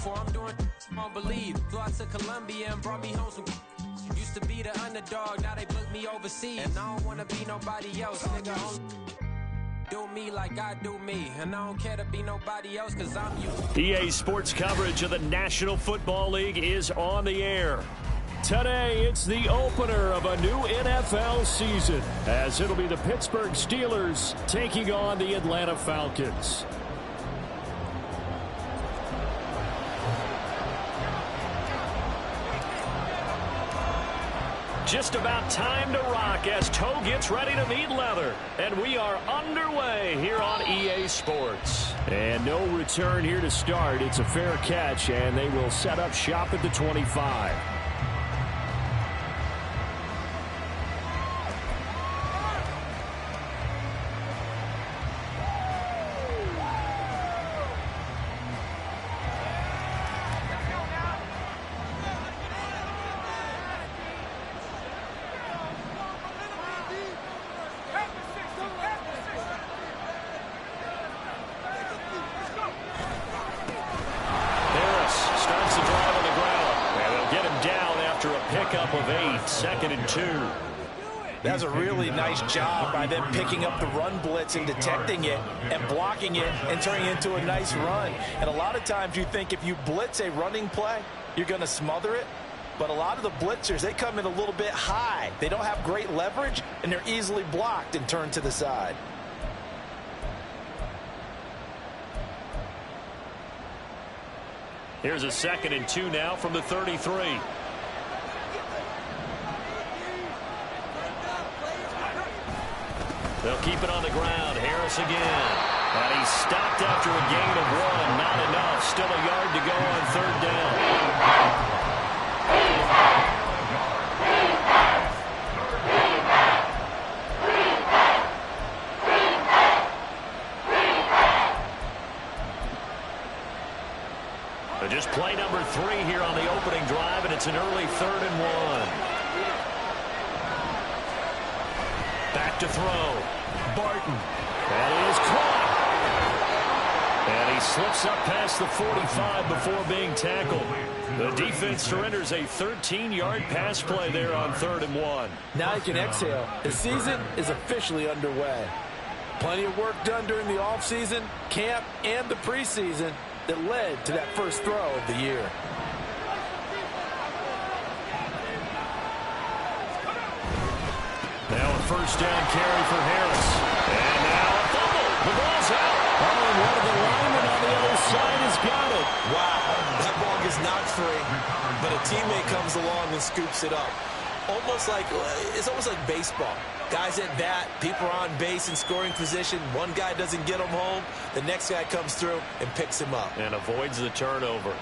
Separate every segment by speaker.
Speaker 1: for. I'm doing won't believe. Flew out to Colombia and brought me home some. Used to be the underdog, now they book me overseas. And I don't wanna be nobody else, nigga. Do me like I do me, and I don't care to be nobody else, cause I'm you.
Speaker 2: EA Sports coverage of the National Football League is on the air. Today, it's the opener of a new NFL season, as it'll be the Pittsburgh Steelers taking on the Atlanta Falcons. Just about time to rock as toe gets ready to meet leather. And we are underway here on EA Sports. And no return here to start. It's a fair catch, and they will set up shop at the 25.
Speaker 3: That's a really nice job by them picking up the run blitz and detecting it and blocking it and turning it into a nice run. And a lot of times you think if you blitz a running play, you're going to smother it. But a lot of the blitzers, they come in a little bit high. They don't have great leverage, and they're easily blocked and turned to the side.
Speaker 2: Here's a 2nd and 2 now from the 33. They'll keep it on the ground. Harris again. And he's stopped after a gain of 1. Not enough. Still a yard to go on 3rd down. But just play number 3 here on the opening drive, and it's an early 3rd and 1. Back to throw. Barton. And he is caught. And he slips up past the 45 before being tackled. The defense surrenders a 13-yard pass play there on 3rd and 1.
Speaker 3: Now you can exhale. The season is officially underway. Plenty of work done during the offseason, camp, and the preseason that led to that first throw of the year.
Speaker 2: Now a first down carry for Harris. And now a fumble. The ball's out. Oh, and one of the linemen on the other side has got it.
Speaker 4: Wow, that ball gets knocked free, but a teammate comes along and scoops it up. It's almost like baseball. Guys at bat, people are on base in scoring position. One guy doesn't get him home. The next guy comes through and picks him up.
Speaker 2: And avoids the turnover.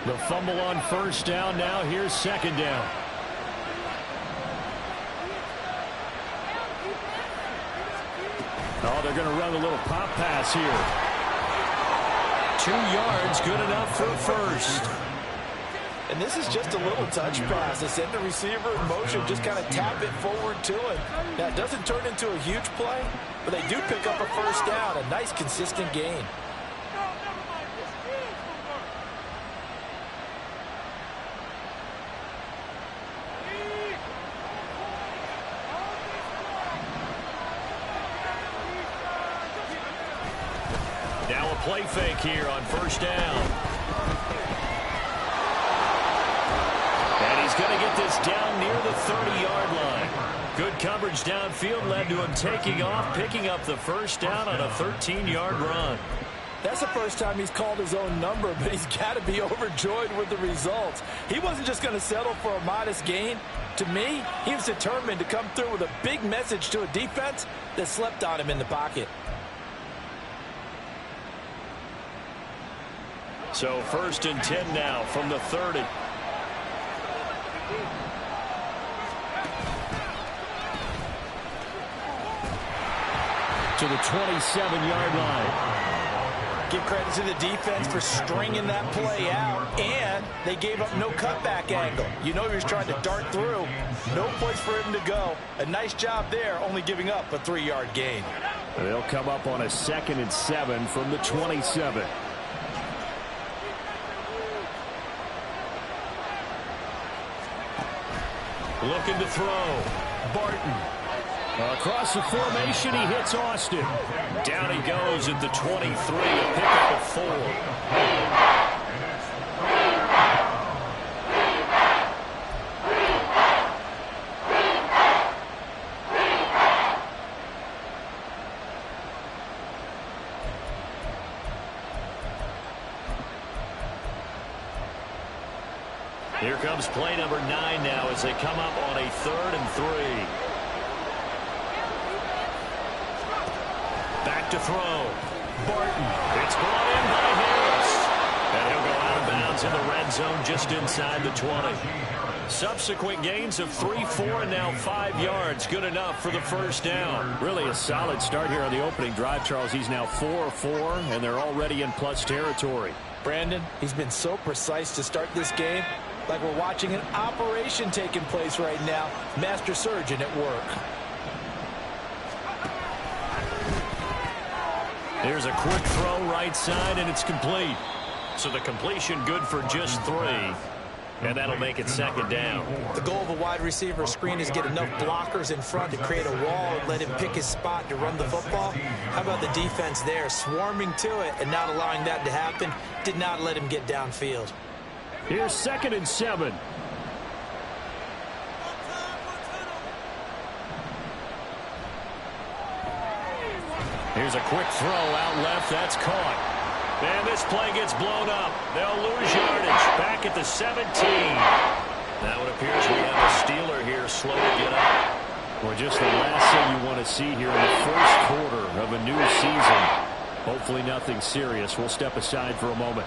Speaker 2: The fumble on first down. Now here's 2nd down. Oh, they're going to run a little pop pass here. 2 yards, good enough for a first.
Speaker 3: And this is just a little touch pass. They send the receiver in motion, just kind of tap it forward to him. Now, it doesn't turn into a huge play, but they do pick up a first down, a nice, consistent gain.
Speaker 2: Now a play fake here on first down. And he's going to get this down near the 30-yard line. Good coverage downfield led to him taking off, picking up the first down on a 13-yard run.
Speaker 3: That's the first time he's called his own number, but he's got to be overjoyed with the results. He wasn't just going to settle for a modest gain. To me, he was determined to come through with a big message to a defense that slept on him in the pocket.
Speaker 2: So 1st and 10 now from the 30. To the 27-yard line.
Speaker 3: Give credit to the defense for stringing that play out, and they gave up no cutback angle. You know he was trying to dart through. No place for him to go. A nice job there, only giving up a 3-yard gain.
Speaker 2: They'll come up on a 2nd and 7 from the 27. Looking to throw. Barton. Across the formation, he hits Austin. Down he goes at the 23, a pickup of 4. Here comes play number 9 now as they come up on a 3rd and 3. Back to throw. Barton. It's brought in by Harris. And he'll go out of bounds in the red zone just inside the 20. Subsequent gains of 3, 4, and now 5 yards. Good enough for the first down. Really a solid start here on the opening drive, Charles. He's now 4-4, and they're already in plus territory.
Speaker 3: Brandon, he's been so precise to start this game. Like we're watching an operation taking place right now. Master surgeon at work.
Speaker 2: Here's a quick throw right side, and it's complete. So the completion good for just 3. And that'll make it 2nd down.
Speaker 4: The goal of a wide receiver screen is get enough blockers in front to create a wall and let him pick his spot to run the football. How about the defense there, swarming to it and not allowing that to happen? Did not let him get downfield.
Speaker 2: Here's 2nd and 7. Here's a quick throw out left. That's caught. And this play gets blown up. They'll lose yardage. Back at the 17. Now it appears we have a Steeler here slow to get up. Well, just the last thing you want to see here in the first quarter of a new season. Hopefully nothing serious. We'll step aside for a moment.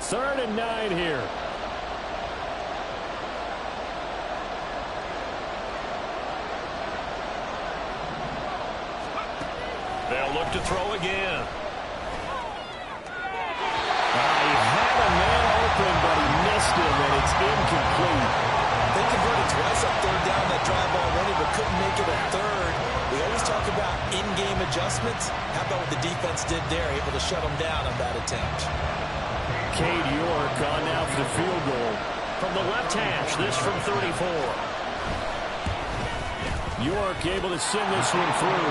Speaker 2: Third and 9 here. They'll look to throw again. He had a man open, but he missed him, and it's incomplete.
Speaker 4: They converted twice on 3rd down that drive already, but couldn't make it a 3rd. We always talk about in-game adjustments. How about what the defense did there, able to shut them down on that attempt?
Speaker 2: Cade York on now for the field goal. From the left hash, this from 34. York able to send this one through.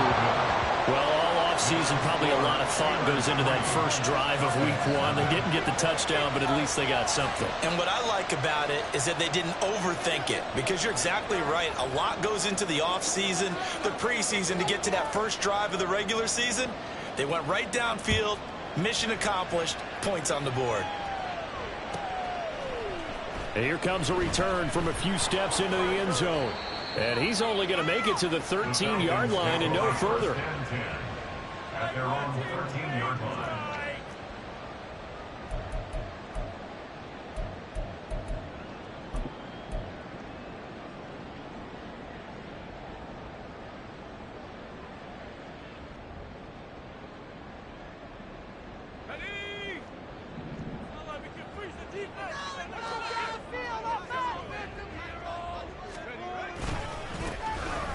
Speaker 2: Well, all offseason, probably a lot of thought goes into that first drive of week 1. They didn't get the touchdown, but at least they got something.
Speaker 4: And what I like about it is that they didn't overthink it, because you're exactly right. A lot goes into the offseason, the preseason to get to that first drive of the regular season. They went right downfield. Mission accomplished. Points on the board.
Speaker 2: And here comes a return from a few steps into the end zone. And he's only going to make it to the 13-yard line and no further.
Speaker 5: At their own 13-yard line.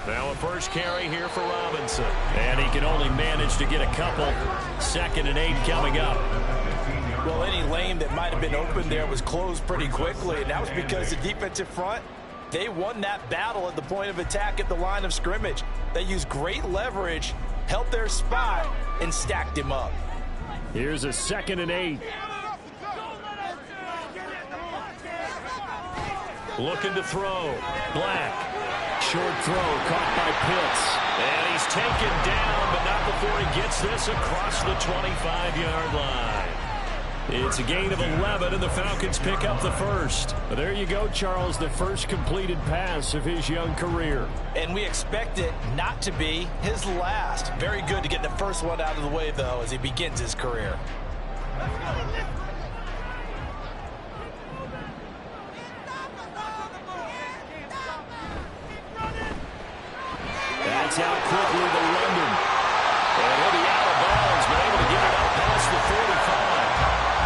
Speaker 2: Now a first carry here for Robinson. And he can only manage to get a couple. 2nd and 8 coming up.
Speaker 3: Well, any lane that might have been open there was closed pretty quickly, and that was because the defensive front, they won that battle at the point of attack at the line of scrimmage. They used great leverage, held their spot, and stacked him up.
Speaker 2: Here's a 2nd and 8. Looking to throw. Black. Short throw caught by Pitts. And he's taken down, but not before he gets this across the 25-yard line. It's a gain of 11, and the Falcons pick up the first. There you go, Charles, the first completed pass of his young career.
Speaker 3: And we expect it not to be his last. Very good to get the first one out of the way, though, as he begins his career.
Speaker 2: That's out quickly to London. And he'll be out of bounds, but able to get it up past the 45.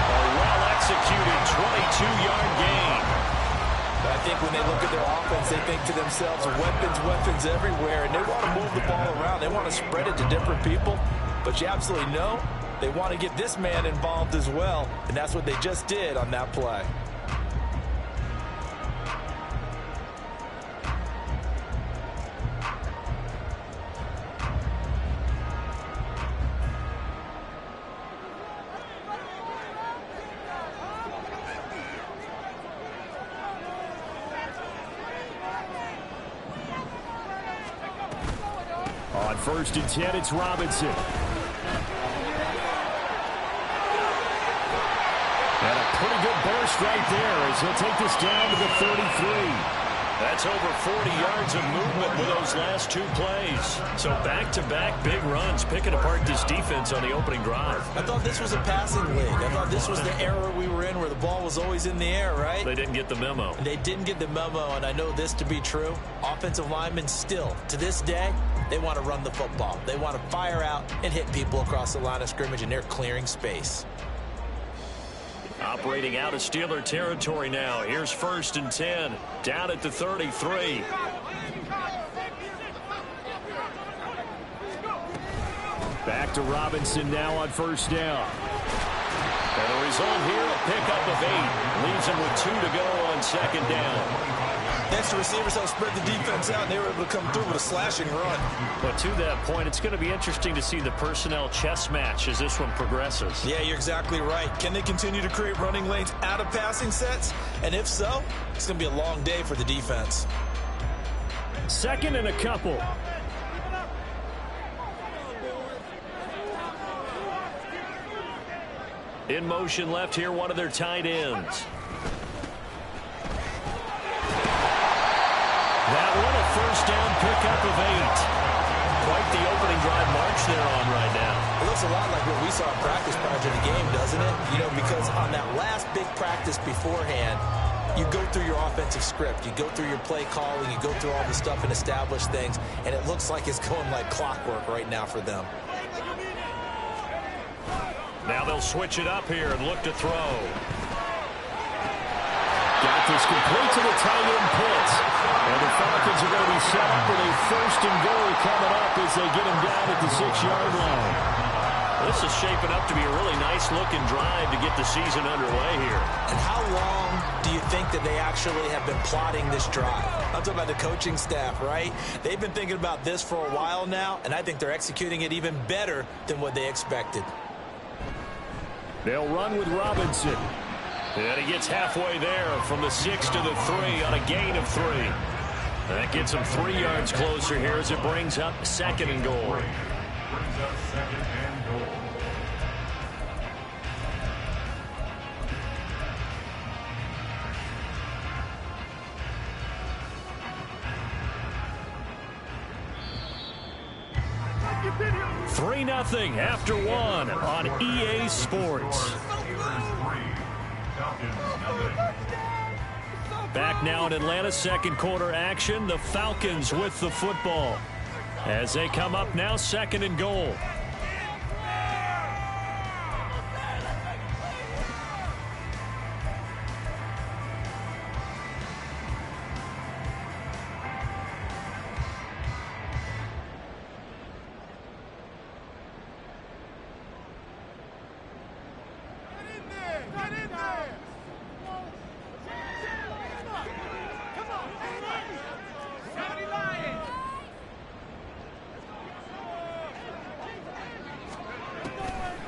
Speaker 2: A well-executed 22-yard gain.
Speaker 3: That's think when they look at their offense, they think to themselves, weapons, weapons everywhere, and they want to move the ball around. They want to spread it to different people, but you absolutely know they want to get this man involved as well, and that's what they just did on that play.
Speaker 2: On 1st and 10, it's Robinson. And a pretty good burst right there as he'll take this down to the 33. That's over 40 yards of movement with those last 2 plays. So back-to-back big runs, picking apart this defense on the opening drive.
Speaker 3: I thought this was a passing league. I thought this was the era we were in where the ball was always in the air, right?
Speaker 2: They didn't get the memo.
Speaker 3: They didn't get the memo, and I know this to be true. Offensive linemen still, to this day, they want to run the football. They want to fire out and hit people across the line of scrimmage, and they're clearing space.
Speaker 2: Operating out of Steeler territory now. Here's 1st and 10, down at the 33. Back to Robinson now on 1st down. And the result here, a pickup of 8. Leaves him with 2 to go on 2nd down.
Speaker 3: Extra receivers helped spread the defense out, and they were able to come through with a slashing run.
Speaker 2: But to that point, it's going to be interesting to see the personnel chess match as this one progresses.
Speaker 3: Yeah, you're exactly right. Can they continue to create running lanes out of passing sets? And if so, it's going to be a long day for the defense.
Speaker 2: 2nd and a couple. In motion left here, one of their tight ends. That one, a 1st down pickup of 8. Quite the opening drive march they're on right now.
Speaker 3: It looks a lot like what we saw in practice prior to the game, doesn't it? You know, because on that last big practice beforehand, you go through your offensive script, you go through your play calling, you go through all the stuff and establish things, and it looks like it's going like clockwork right now for them.
Speaker 2: Now they'll switch it up here and look to throw. Got this complete to the tight end Pitts. And the Falcons are going to be set up with a 1st and goal coming up as they get him down at the 6-yard line. This is shaping up to be a really nice-looking drive to get the season underway here.
Speaker 3: And how long do you think that they actually have been plotting this drive? I'm talking about the coaching staff, right? They've been thinking about this for a while now, and I think they're executing it even better than what they expected.
Speaker 2: They'll run with Robinson. And he gets halfway there from the 6 to the 3 on a gain of 3. That gets him 3 yards closer here as it brings up 2nd and goal.
Speaker 5: Brings up 2nd and goal.
Speaker 2: Three 0 after 1 on EA Sports. Back now in Atlanta, 2nd quarter action. The Falcons with the football as they come up now 2nd and goal.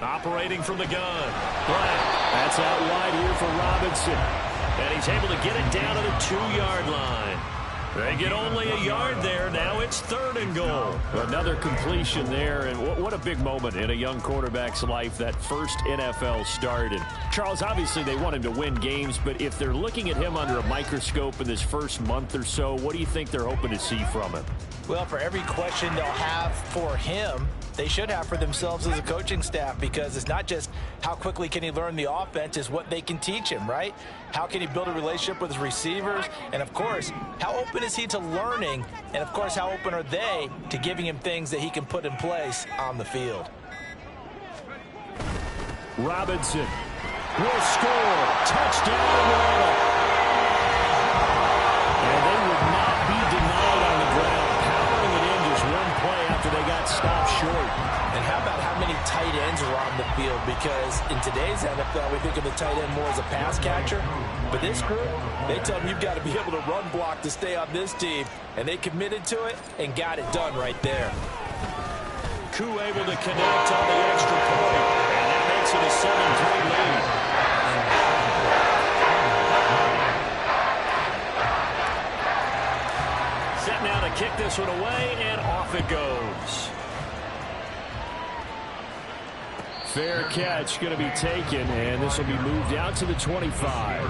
Speaker 2: Operating from the gun. That's out wide here for Robinson. And he's able to get it down to the 2-yard line. They get only a yard there. Now it's 3rd and goal. Another completion there. And what a big moment in a young quarterback's life, that first NFL start. And Charles, obviously they want him to win games, but if they're looking at him under a microscope in this first month or so, what do you think they're hoping to see from him?
Speaker 3: Well, for every question they'll have for him, they should have for themselves as a coaching staff, because it's not just how quickly can he learn the offense, it's what they can teach him, right? How can he build a relationship with his receivers? And, of course, how open is he to learning? And, of course, how open are they to giving him things that he can put in place on the field?
Speaker 2: Robinson will score. Touchdown, Atlanta.
Speaker 3: because in today's NFL, we think of the tight end more as a pass catcher. But this group, they tell them you've got to be able to run block to stay on this team. And they committed to it and got it done right there.
Speaker 2: Wk able to connect on the extra point. And that makes it a 7-3 lead. Set now to kick this one away, and off it goes. Fair catch going to be taken, and this will be moved out to the 25.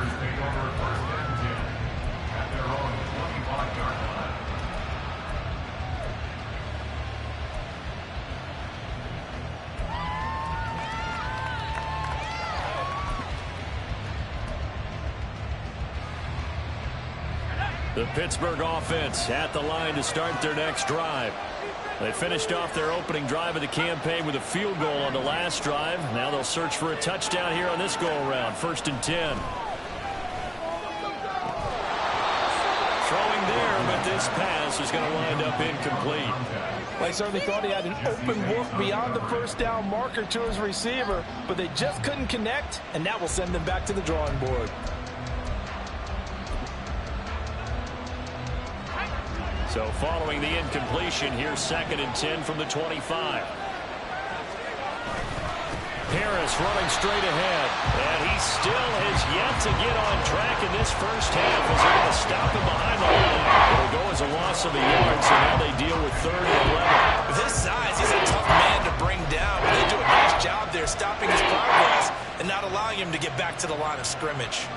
Speaker 2: The Pittsburgh offense at the line to start their next drive. They finished off their opening drive of the campaign with a field goal on the last drive. Now they'll search for a touchdown here on this go-around. 1st and 10. Throwing there, but this pass is going to wind up incomplete.
Speaker 3: They certainly thought he had an open look beyond the first down marker to his receiver, but they just couldn't connect, and that will send them back to the drawing board.
Speaker 2: So following the incompletion, here's 2nd and 10 from the 25. Harris running straight ahead, and he still has yet to get on track in this first half as they're going to stop him behind the line. It'll go as a loss of a yard, so now they deal with 3rd and 11.
Speaker 4: With his size, he's a tough man to bring down, but they do a nice job there stopping his progress and not allowing him to get back to the line of scrimmage.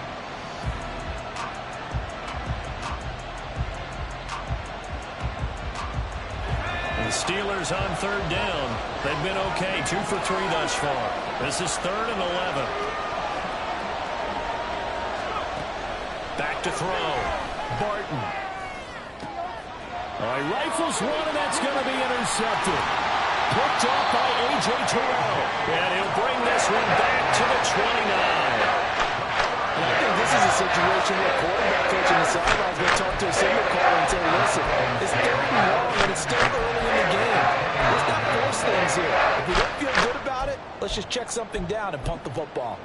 Speaker 2: The Steelers on 3rd down. They've been okay, 2 for 3 thus far. This is 3rd and 11. Back to throw. Barton. All right, rifles one, and that's going to be intercepted. Picked off by A.J. Terrell. And he'll bring this one back to the 29.
Speaker 3: And I think this is a situation where quarterback coach in the sidelines going to talk to a signal caller and say, listen, it's 3rd and 1, and it's still early in the game. Let's not force things here. If we don't feel good about it, let's just check something down and punt the football.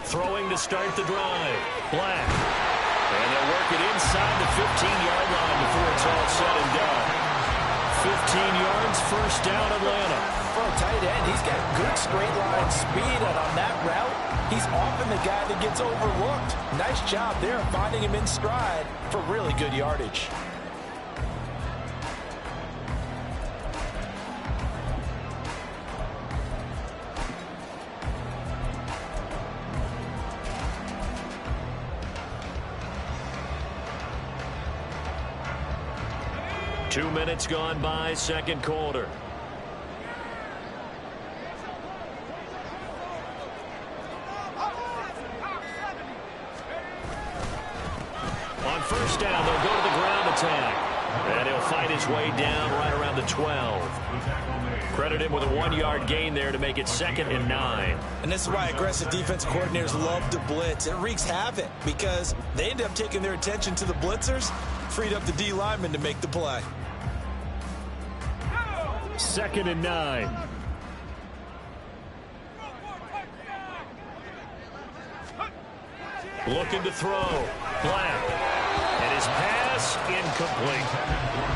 Speaker 2: Throwing to start the drive. Black. And they'll work it inside the 15-yard line before it's all said and done. 15 yards, 1st down, Atlanta.
Speaker 3: For a tight end, he's got good straight line speed, and on that route, he's often the guy that gets overlooked. Nice job there finding him in stride for really good yardage.
Speaker 2: Two minutes gone by, 2nd quarter. On 1st down, they'll go to the ground attack. And he'll fight his way down right around the 12. Credit him with a 1-yard gain there to make it 2nd and 9.
Speaker 4: And this is why aggressive defense coordinators love to blitz. It wreaks havoc because they end up taking their attention to the blitzers, freed up the D lineman to make the play.
Speaker 2: 2nd and 9. Looking to throw. Black. And his pass incomplete.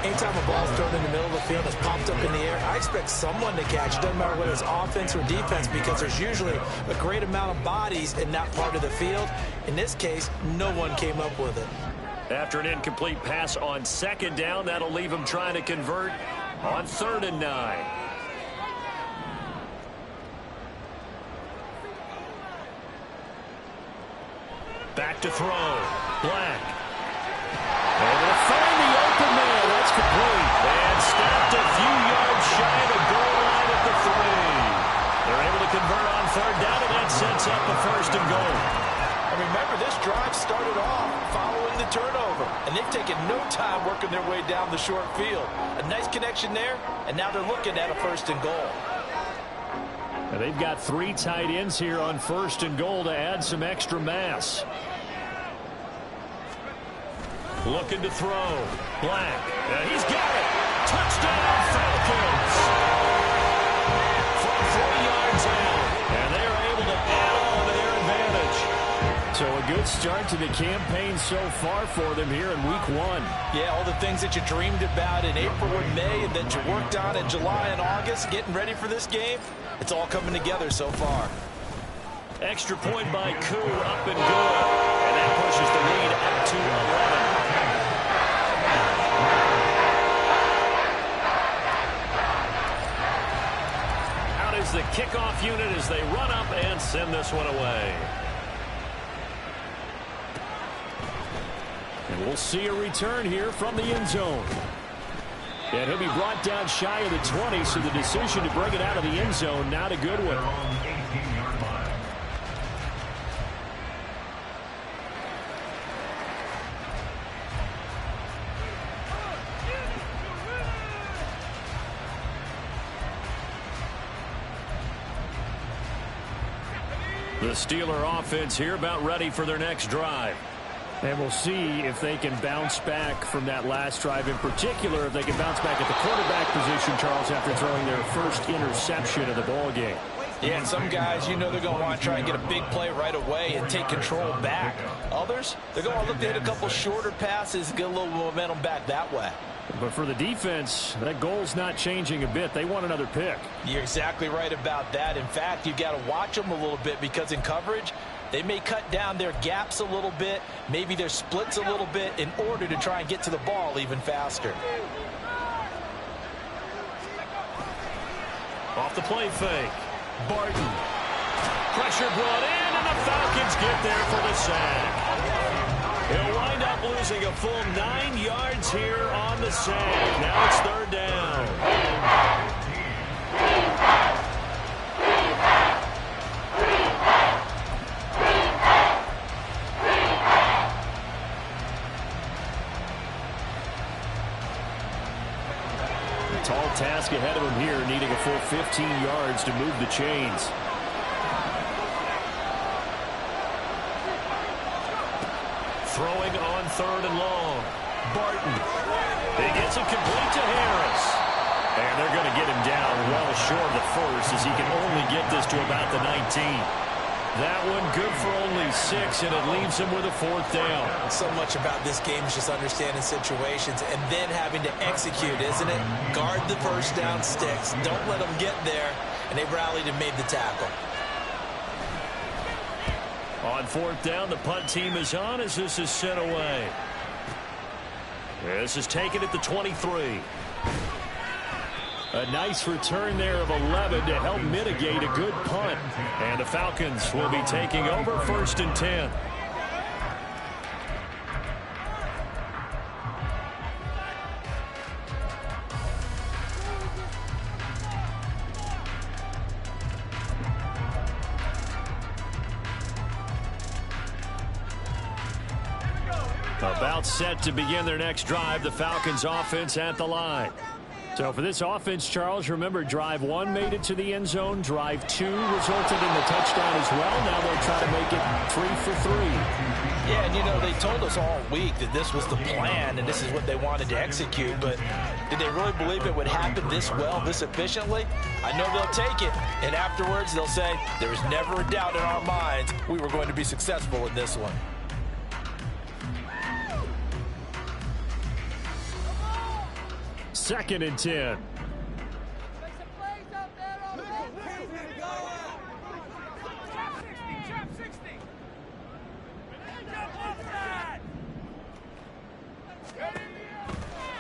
Speaker 3: Anytime a ball's thrown in the middle of the field, it's popped up in the air, I expect someone to catch. Doesn't matter whether it's offense or defense, because there's usually a great amount of bodies in that part of the field. In this case, no one came up with it.
Speaker 2: After an incomplete pass on 2nd down, that'll leave him trying to convert on 3rd and 9. Back to throw. Black. Able to find the open man. That's complete. And stopped a few yards shy of the goal line at the 3. They're able to convert on 3rd down, and that sets up a 1st and goal.
Speaker 3: And remember, this drive started off following the turnover, and they've taken no time working their way down the short field. A nice connection there, and now they're looking at a 1st and goal.
Speaker 2: And they've got 3 tight ends here on 1st and goal to add some extra mass. Looking to throw. Black. And he's got it. Touchdown, Falcons. From 4 yards out. And they are able to add on to their advantage. So a good start to the campaign so far for them here in week 1.
Speaker 3: Yeah, all the things that you dreamed about in April and May and that you worked on in July and August, getting ready for this game, it's all coming together so far.
Speaker 2: Extra point by Koo, up and good. And that pushes the lead up to 11. Out is the kickoff unit as they run up and send this one away. And we'll see a return here from the end zone. And he'll be brought down shy of the 20, so the decision to bring it out of the end zone, not a good one. The Steeler offense here about ready for their next drive. And we'll see if they can bounce back from that last drive. In particular, if they can bounce back at the quarterback position, Charles, after throwing their first interception of the ball game.
Speaker 3: Yeah, and some guys, you know they're going to want to try and get a big play right away and take control back. Others, they're going to look to hit a couple shorter passes, get a little momentum back that way.
Speaker 2: But for the defense, that goal's not changing a bit. They want another pick.
Speaker 3: You're exactly right about that. In fact, you've got to watch them a little bit because in coverage, they may cut down their gaps a little bit, maybe their splits a little bit in order to try and get to the ball even faster.
Speaker 2: Off the play fake. Barton. Pressure brought in, and the Falcons get there for the sack. He'll wind up losing a full 9 yards here on the sack. Now it's 3rd down. Tall task ahead of him here, needing a full 15 yards to move the chains. Throwing on 3rd and long. Barton. He gets it complete to Harris. And they're going to get him down well short of the first as he can only get this to about the 19. That one good for only 6, and it leaves him with a 4th down.
Speaker 4: So much about this game is just understanding situations and then having to execute, isn't it? Guard the first down sticks. Don't let them get there. And they rallied and made the tackle.
Speaker 2: On 4th down, the punt team is on as this is sent away. This is taken at the 23. A nice return there of 11 to help mitigate a good punt. And the Falcons will be taking over 1st and 10. About set to begin their next drive, the Falcons offense at the line. So for this offense, Charles, remember drive 1 made it to the end zone. Drive 2 resulted in the touchdown as well. Now they'll try to make it 3 for 3.
Speaker 3: Yeah, and you know, they told us all week that this was the plan and this is what they wanted to execute, but did they really believe it would happen this well, this efficiently? I know they'll take it, and afterwards they'll say, there was never a doubt in our minds we were going to be successful in this one.
Speaker 2: Second and 10.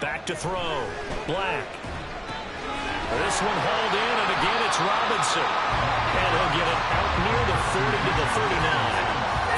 Speaker 2: Back to throw. Black. This one hauled in, and again it's Robinson. And he'll get it out near the 30 to the 39.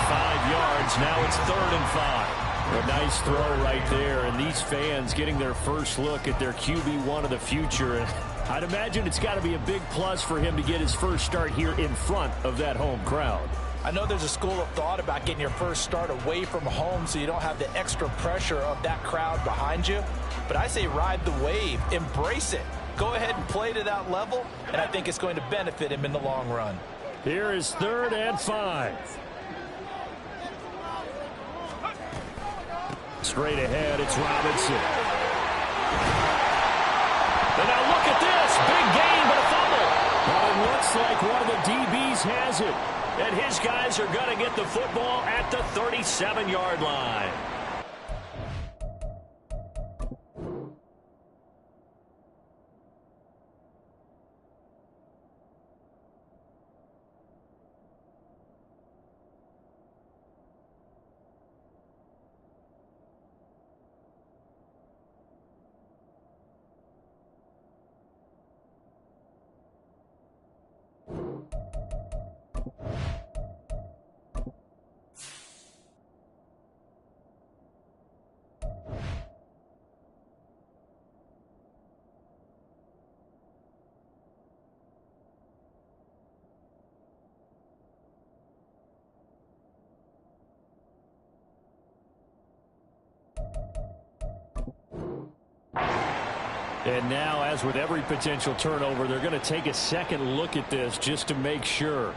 Speaker 2: 5 yards. Now it's 3rd and 5. A nice throw right there, and these fans getting their first look at their QB1 of the future. And I'd imagine it's got to be a big plus for him to get his first start here in front of that home crowd.
Speaker 3: I know there's a school of thought about getting your first start away from home so you don't have the extra pressure of that crowd behind you. But I say ride the wave. Embrace it. Go ahead and play to that level, and I think it's going to benefit him in the long run.
Speaker 2: Here is 3rd and 5. Straight ahead, it's Robinson. And now look at this. Big gain, but a fumble. Well, it looks like one of the DBs has it. And his guys are going to get the football at the 37-yard line. And now, as with every potential turnover, they're going to take a second look at this just to make sure.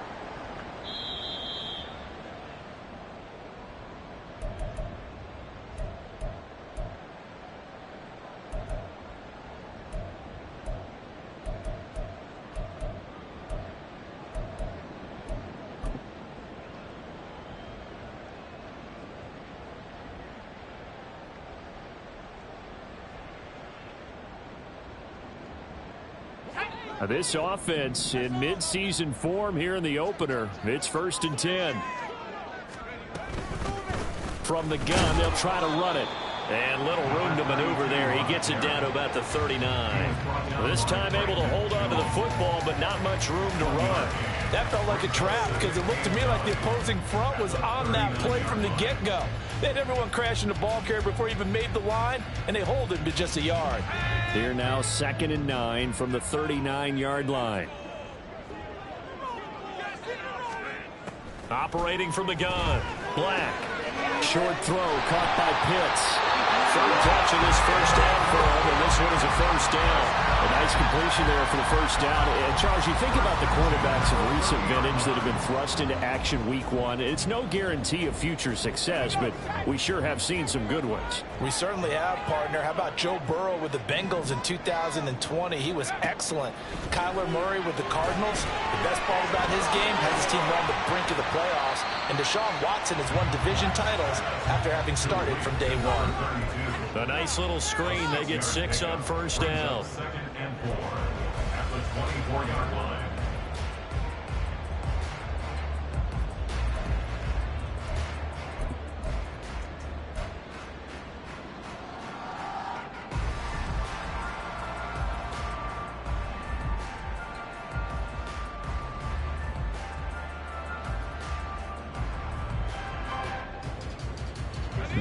Speaker 2: This offense in midseason form here in the opener. It's 1st and 10. From the gun, they'll try to run it. And little room to maneuver there. He gets it down to about the 39. This time able to hold on to the football, but not much room to run.
Speaker 3: That felt like a trap because it looked to me like the opposing front was on that play from the get-go. They had everyone crashing the ball carrier before he even made the line, and they hold him to just a yard.
Speaker 2: Here now 2nd and 9 from the 39-yard line. Operating from the gun. Black. Short throw caught by Pitts. 3rd touch of this first down for him, and this one is a 1st down. A nice completion there for the 1st down. And Charles, you think about the quarterbacks of recent vintage that have been thrust into action week 1. It's no guarantee of future success, but we sure have seen some good ones.
Speaker 3: We certainly have, partner. How about Joe Burrow with the Bengals in 2020? He was excellent. Kyler Murray with the Cardinals. The best part about his game has his team on the brink of the playoffs. And Deshaun Watson has won division titles after having started from day 1.
Speaker 2: A nice little screen. They get 6 on 1st down.
Speaker 5: 2nd and 4 at the 24-yard line.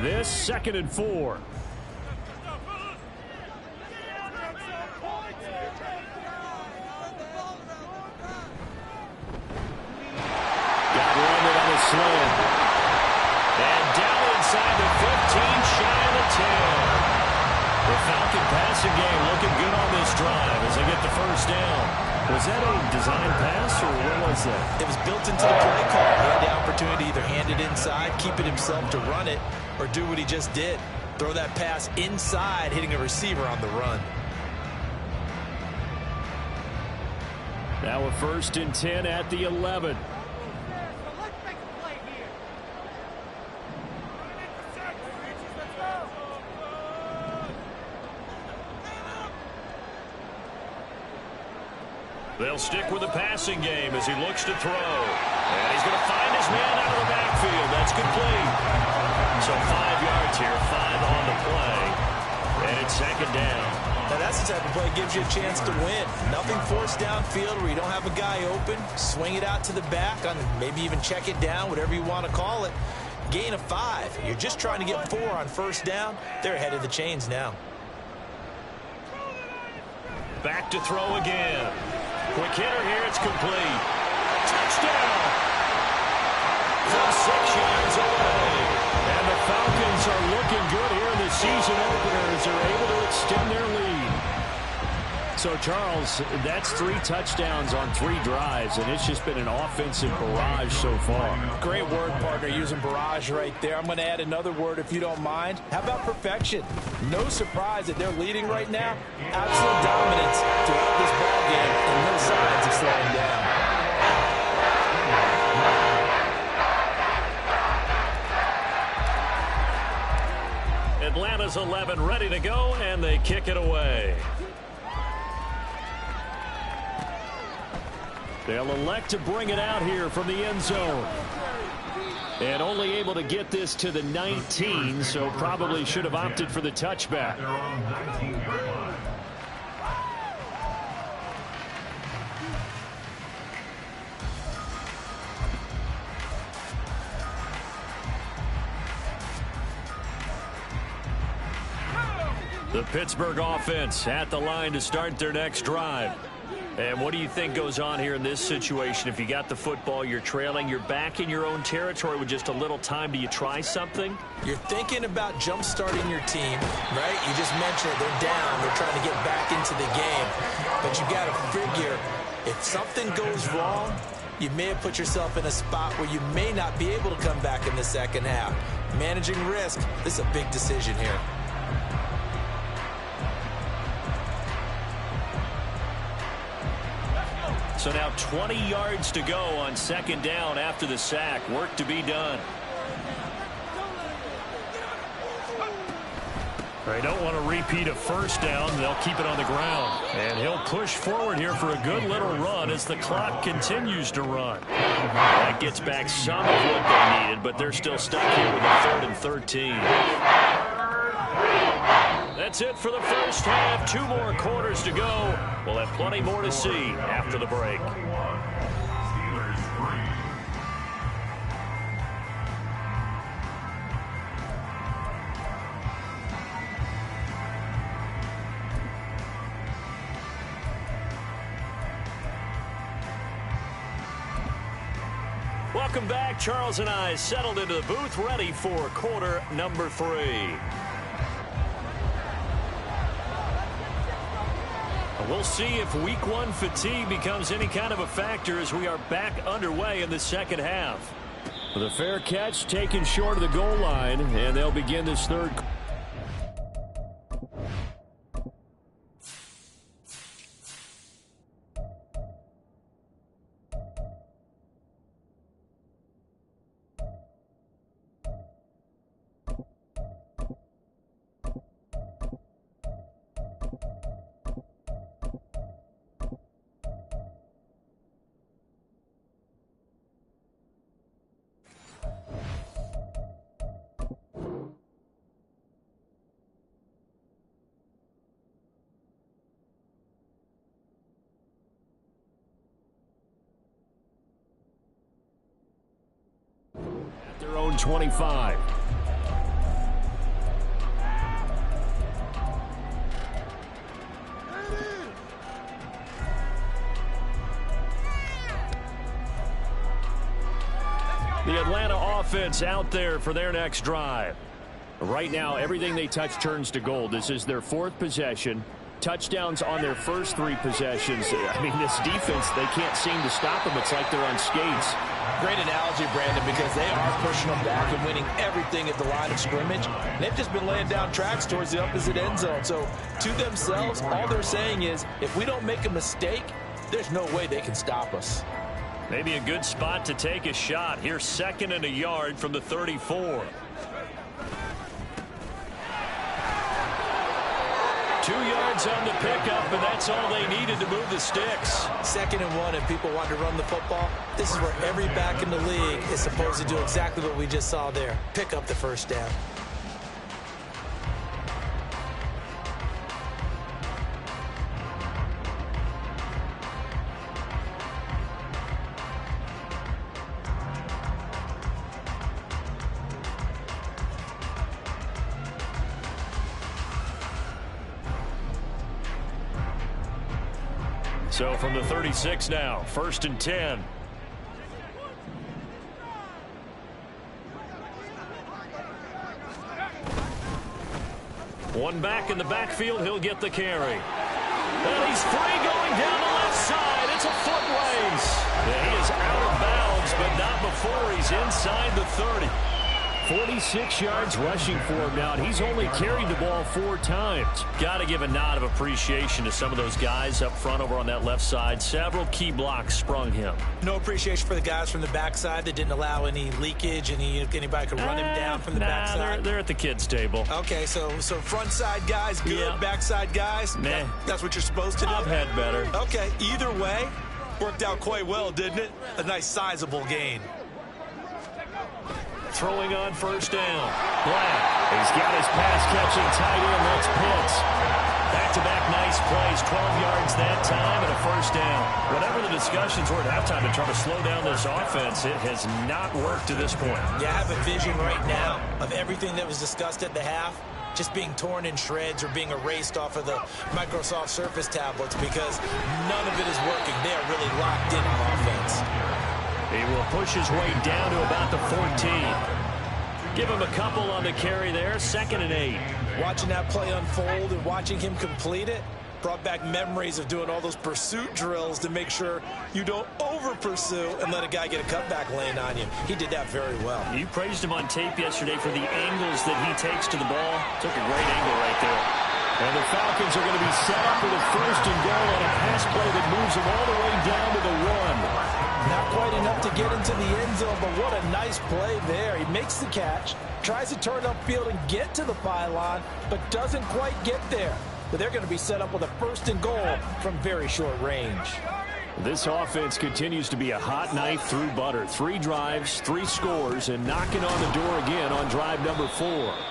Speaker 2: This 2nd and 4. And down inside the 15, shy of the 10. The Falcon passing game looking good on this drive as they get the 1st down. Was that a design pass, or what was that?
Speaker 3: It was built into the play call. He had the opportunity to either hand it inside, keep it himself to run it, or do what he just did. Throw that pass inside, hitting a receiver on the run.
Speaker 2: Now a 1st and 10 at the 11. They'll stick with the passing game as he looks to throw. And he's going to find his man out of the backfield. That's complete. So 5 yards here, 5 on the play. And it's 2nd down.
Speaker 3: Now that's the type of play that gives you a chance to win. Nothing forced downfield where you don't have a guy open. Swing it out to the back, on maybe even check it down, whatever you want to call it. Gain of 5. You're just trying to get 4 on 1st down. They're ahead of the chains now.
Speaker 2: Back to throw again. Quick hitter here, it's complete. Touchdown! From 6 yards away. And the Falcons are looking good here in the season opener as they're able to extend their lead. So, Charles, that's 3 touchdowns on 3 drives, and it's just been an offensive barrage so far.
Speaker 3: Great word, partner, using barrage right there. I'm going to add another word if you don't mind. How about perfection? No surprise that they're leading right now. Absolute dominance throughout this ball game, and no signs of slowing down.
Speaker 2: Atlanta's 11 ready to go, and they kick it away. They'll elect to bring it out here from the end zone. And only able to get this to the 19, so probably should have opted for the touchback.
Speaker 5: Their own 19-yard line.
Speaker 2: The Pittsburgh offense at the line to start their next drive. And what do you think goes on here in this situation? If you got the football, you're trailing, you're back in your own territory with just a little time. Do you try something?
Speaker 4: You're thinking about jump-starting your team, right? You just mentioned it. They're down. They're trying to get back into the game. But you got to figure, if something goes wrong, you may have put yourself in a spot where you may not be able to come back in the second half. Managing risk, this is a big decision here.
Speaker 2: So now 20 yards to go on second down after the sack. Work to be done. They don't want to repeat a first down. They'll keep it on the ground. And he'll push forward here for a good little run as the clock continues to run. That gets back some of what they needed, but they're still stuck here with a 3rd and 13. That's it for the first half. 2 more quarters to go. We'll have plenty more to see after the break.
Speaker 5: Steelers 3.
Speaker 2: Welcome back. Charles and I settled into the booth, ready for quarter number 3. We'll see if week 1 fatigue becomes any kind of a factor as we are back underway in the second half. The fair catch taken short of the goal line, and they'll begin this third. Their own 25. The Atlanta offense out there for their next drive. Right now, everything they touch turns to gold. This is their 4th possession. Touchdowns on their first 3 possessions. I mean, this defense, they can't seem to stop them. It's like they're on skates.
Speaker 3: Great analogy, Brandon, because they are pushing them back and winning everything at the line of scrimmage. They've just been laying down tracks towards the opposite end zone. So to themselves, all they're saying is, if we don't make a mistake, there's no way they can stop us.
Speaker 2: Maybe a good spot to take a shot. Here's 2nd and a yard from the 34. 2 yards on the pickup, and that's all they needed to move the sticks.
Speaker 4: 2nd and 1, and people want to run the football. This is where every back in the league is supposed to do exactly what we just saw there. Pick up the first down.
Speaker 2: So from the 36 now, 1st and 10. One back in the backfield, he'll get the carry. And he's free going down the left side. It's a foot race. Yeah, he is out of bounds, but not before he's inside the 30. 46 yards rushing for him now, and he's only carried the ball 4 times. Got to give a nod of appreciation to some of those guys up front over on that left side. Several key blocks sprung him.
Speaker 3: No appreciation for the guys from the backside that didn't allow any leakage, anybody could run him down from the backside.
Speaker 2: They're at the kids' table.
Speaker 3: Okay, so front side guys good,
Speaker 2: Yeah.
Speaker 3: backside guys,
Speaker 2: Meh.
Speaker 3: that's what you're supposed to do?
Speaker 2: I've had better.
Speaker 3: Okay, either way, worked out quite well, didn't it? A nice sizable gain.
Speaker 2: Throwing on first down. Black. He's got his pass-catching tight end. That's Pitts. Back-to-back nice plays. 12 yards that time and a first down. Whatever the discussions were at halftime to try to slow down this offense, it has not worked to this point.
Speaker 3: Yeah, I have a vision right now of everything that was discussed at the half just being torn in shreds or being erased off of the Microsoft Surface tablets because none of it is working. They are really locked in on offense.
Speaker 2: He will push his way down to about the 14. Give him a couple on the carry there. 2nd and 8.
Speaker 3: Watching that play unfold and watching him complete it brought back memories of doing all those pursuit drills to make sure you don't over-pursue and let a guy get a cutback lane on you. He did that very well.
Speaker 2: You praised him on tape yesterday for the angles that he takes to the ball. Took a great angle right there. And the Falcons are going to be set up with a 1st and goal on a pass play that moves them all the way down to the 1.
Speaker 3: Not quite enough to get into the end zone, but what a nice play there. He makes the catch, tries to turn upfield and get to the pylon, but doesn't quite get there. But they're going to be set up with a 1st and goal from very short range.
Speaker 2: This offense continues to be a hot knife through butter. 3 drives, 3 scores, and knocking on the door again on drive number 4.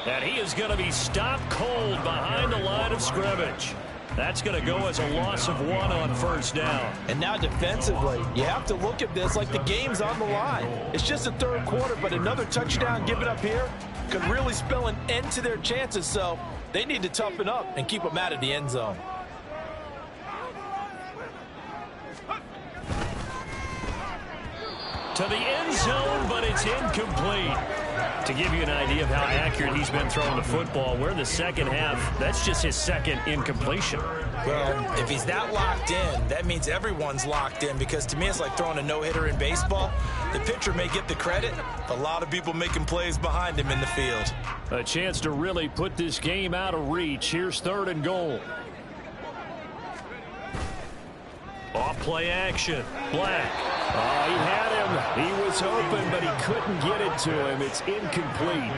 Speaker 2: And he is going to be stopped cold behind the line of scrimmage. That's going to go as a loss of 1 on first down.
Speaker 3: And now defensively, you have to look at this like the game's on the line. It's just the 3rd quarter, but another touchdown given up here could really spell an end to their chances. So they need to toughen up and keep them out of the end zone.
Speaker 2: To the end zone, but it's incomplete. To give you an idea of how accurate he's been throwing the football, we're in the 2nd half. That's just his 2nd incompletion.
Speaker 3: Well, if he's that locked in, that means everyone's locked in, because to me it's like throwing a no-hitter in baseball. The pitcher may get the credit, a lot of people making plays behind him in the field.
Speaker 2: A chance to really put this game out of reach. Here's 3rd and goal. Off play action. Black. Oh, he had him. He was open, but he couldn't get it to him. It's incomplete.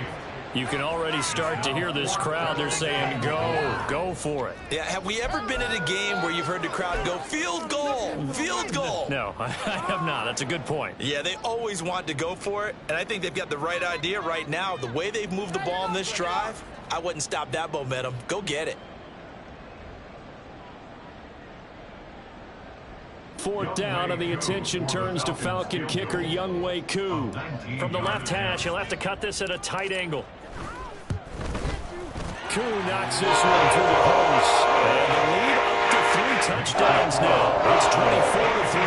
Speaker 2: You can already start to hear this crowd. They're saying, go for it.
Speaker 3: Yeah, have we ever been at a game where you've heard the crowd go, field goal, field goal?
Speaker 2: No, I have not. That's a good point.
Speaker 3: Yeah, they always want to go for it, and I think they've got the right idea right now. The way they've moved the ball in this drive, I wouldn't stop that momentum. Go get it.
Speaker 2: 4th down, and the attention turns to Falcon kicker Rhf Wk. From the left hash, he'll have to cut this at a tight angle. Wk knocks this one through the post. And the lead up to 3 touchdowns now. It's 24-3.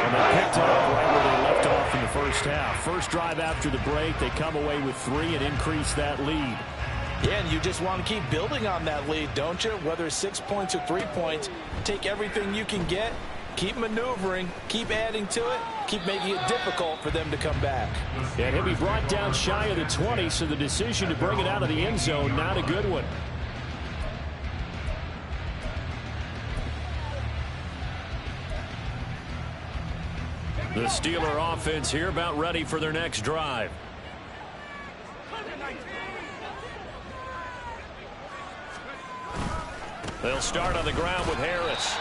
Speaker 2: And they picked it up right where they left off in the first half. First drive after the break, they come away with 3 and increase that lead.
Speaker 3: Yeah, and you just want to keep building on that lead, don't you? Whether it's 6 points or 3 points, take everything you can get. Keep maneuvering, keep adding to it, keep making it difficult for them to come back.
Speaker 2: And he'll be brought down shy of the 20, so the decision to bring it out of the end zone, not a good one. The Steeler offense here about ready for their next drive. They'll start on the ground with Harris.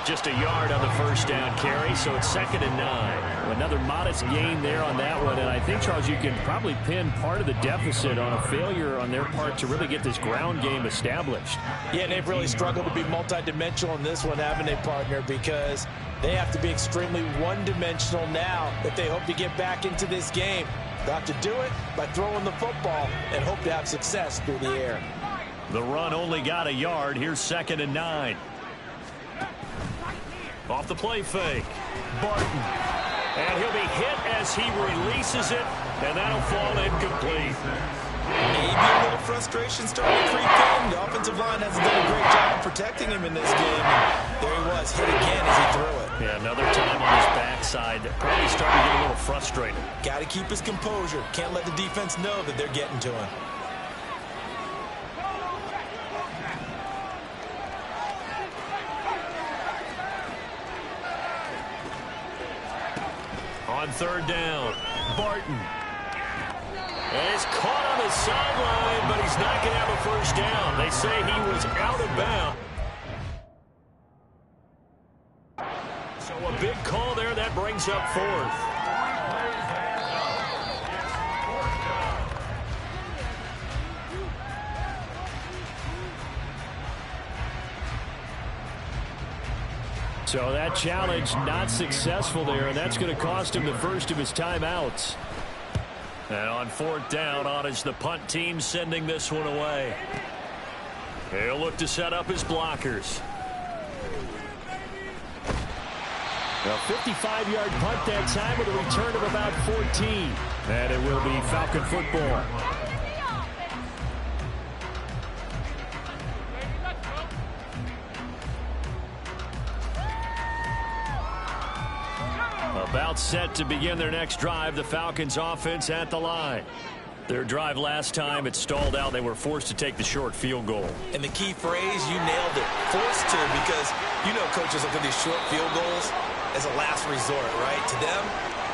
Speaker 2: Just a yard on the first down carry, so it's 2nd and 9. Another modest gain there on that one, and I think, Charles, you can probably pin part of the deficit on a failure on their part to really get this ground game established.
Speaker 3: Yeah, and they've really struggled to be multidimensional in this one, haven't they, partner, because they have to be extremely one-dimensional now if they hope to get back into this game. They'll have to do it by throwing the football and hope to have success through the air.
Speaker 2: The run only got a yard. Here's 2nd and 9. Off the play fake. Barton. And he'll be hit as he releases it, and that'll fall incomplete.
Speaker 4: Maybe a little frustration starting to creep in. The offensive line hasn't done a great job of protecting him in this game. And there he was, hit again as he threw it.
Speaker 2: Yeah, another time on his backside. Probably starting to get a little frustrated.
Speaker 4: Got to keep his composure. Can't let the defense know that they're getting to him.
Speaker 2: On third down, Barton. And it's caught on the sideline, but he's not going to have a first down. They say he was out of bounds. So a big call there. That brings up fourth. So that challenge not successful there, and that's going to cost him the first of his timeouts. And on fourth down, on is the punt team sending this one away. He'll look to set up his blockers. A 55-yard punt that time with a return of about 14. And it will be Falcon football. About set to begin their next drive. The Falcons offense at the line. Their drive last time, it stalled out. They were forced to take the short field goal.
Speaker 4: And the key phrase, you nailed it. Forced to, because you know coaches look at these short field goals as a last resort, right? To them,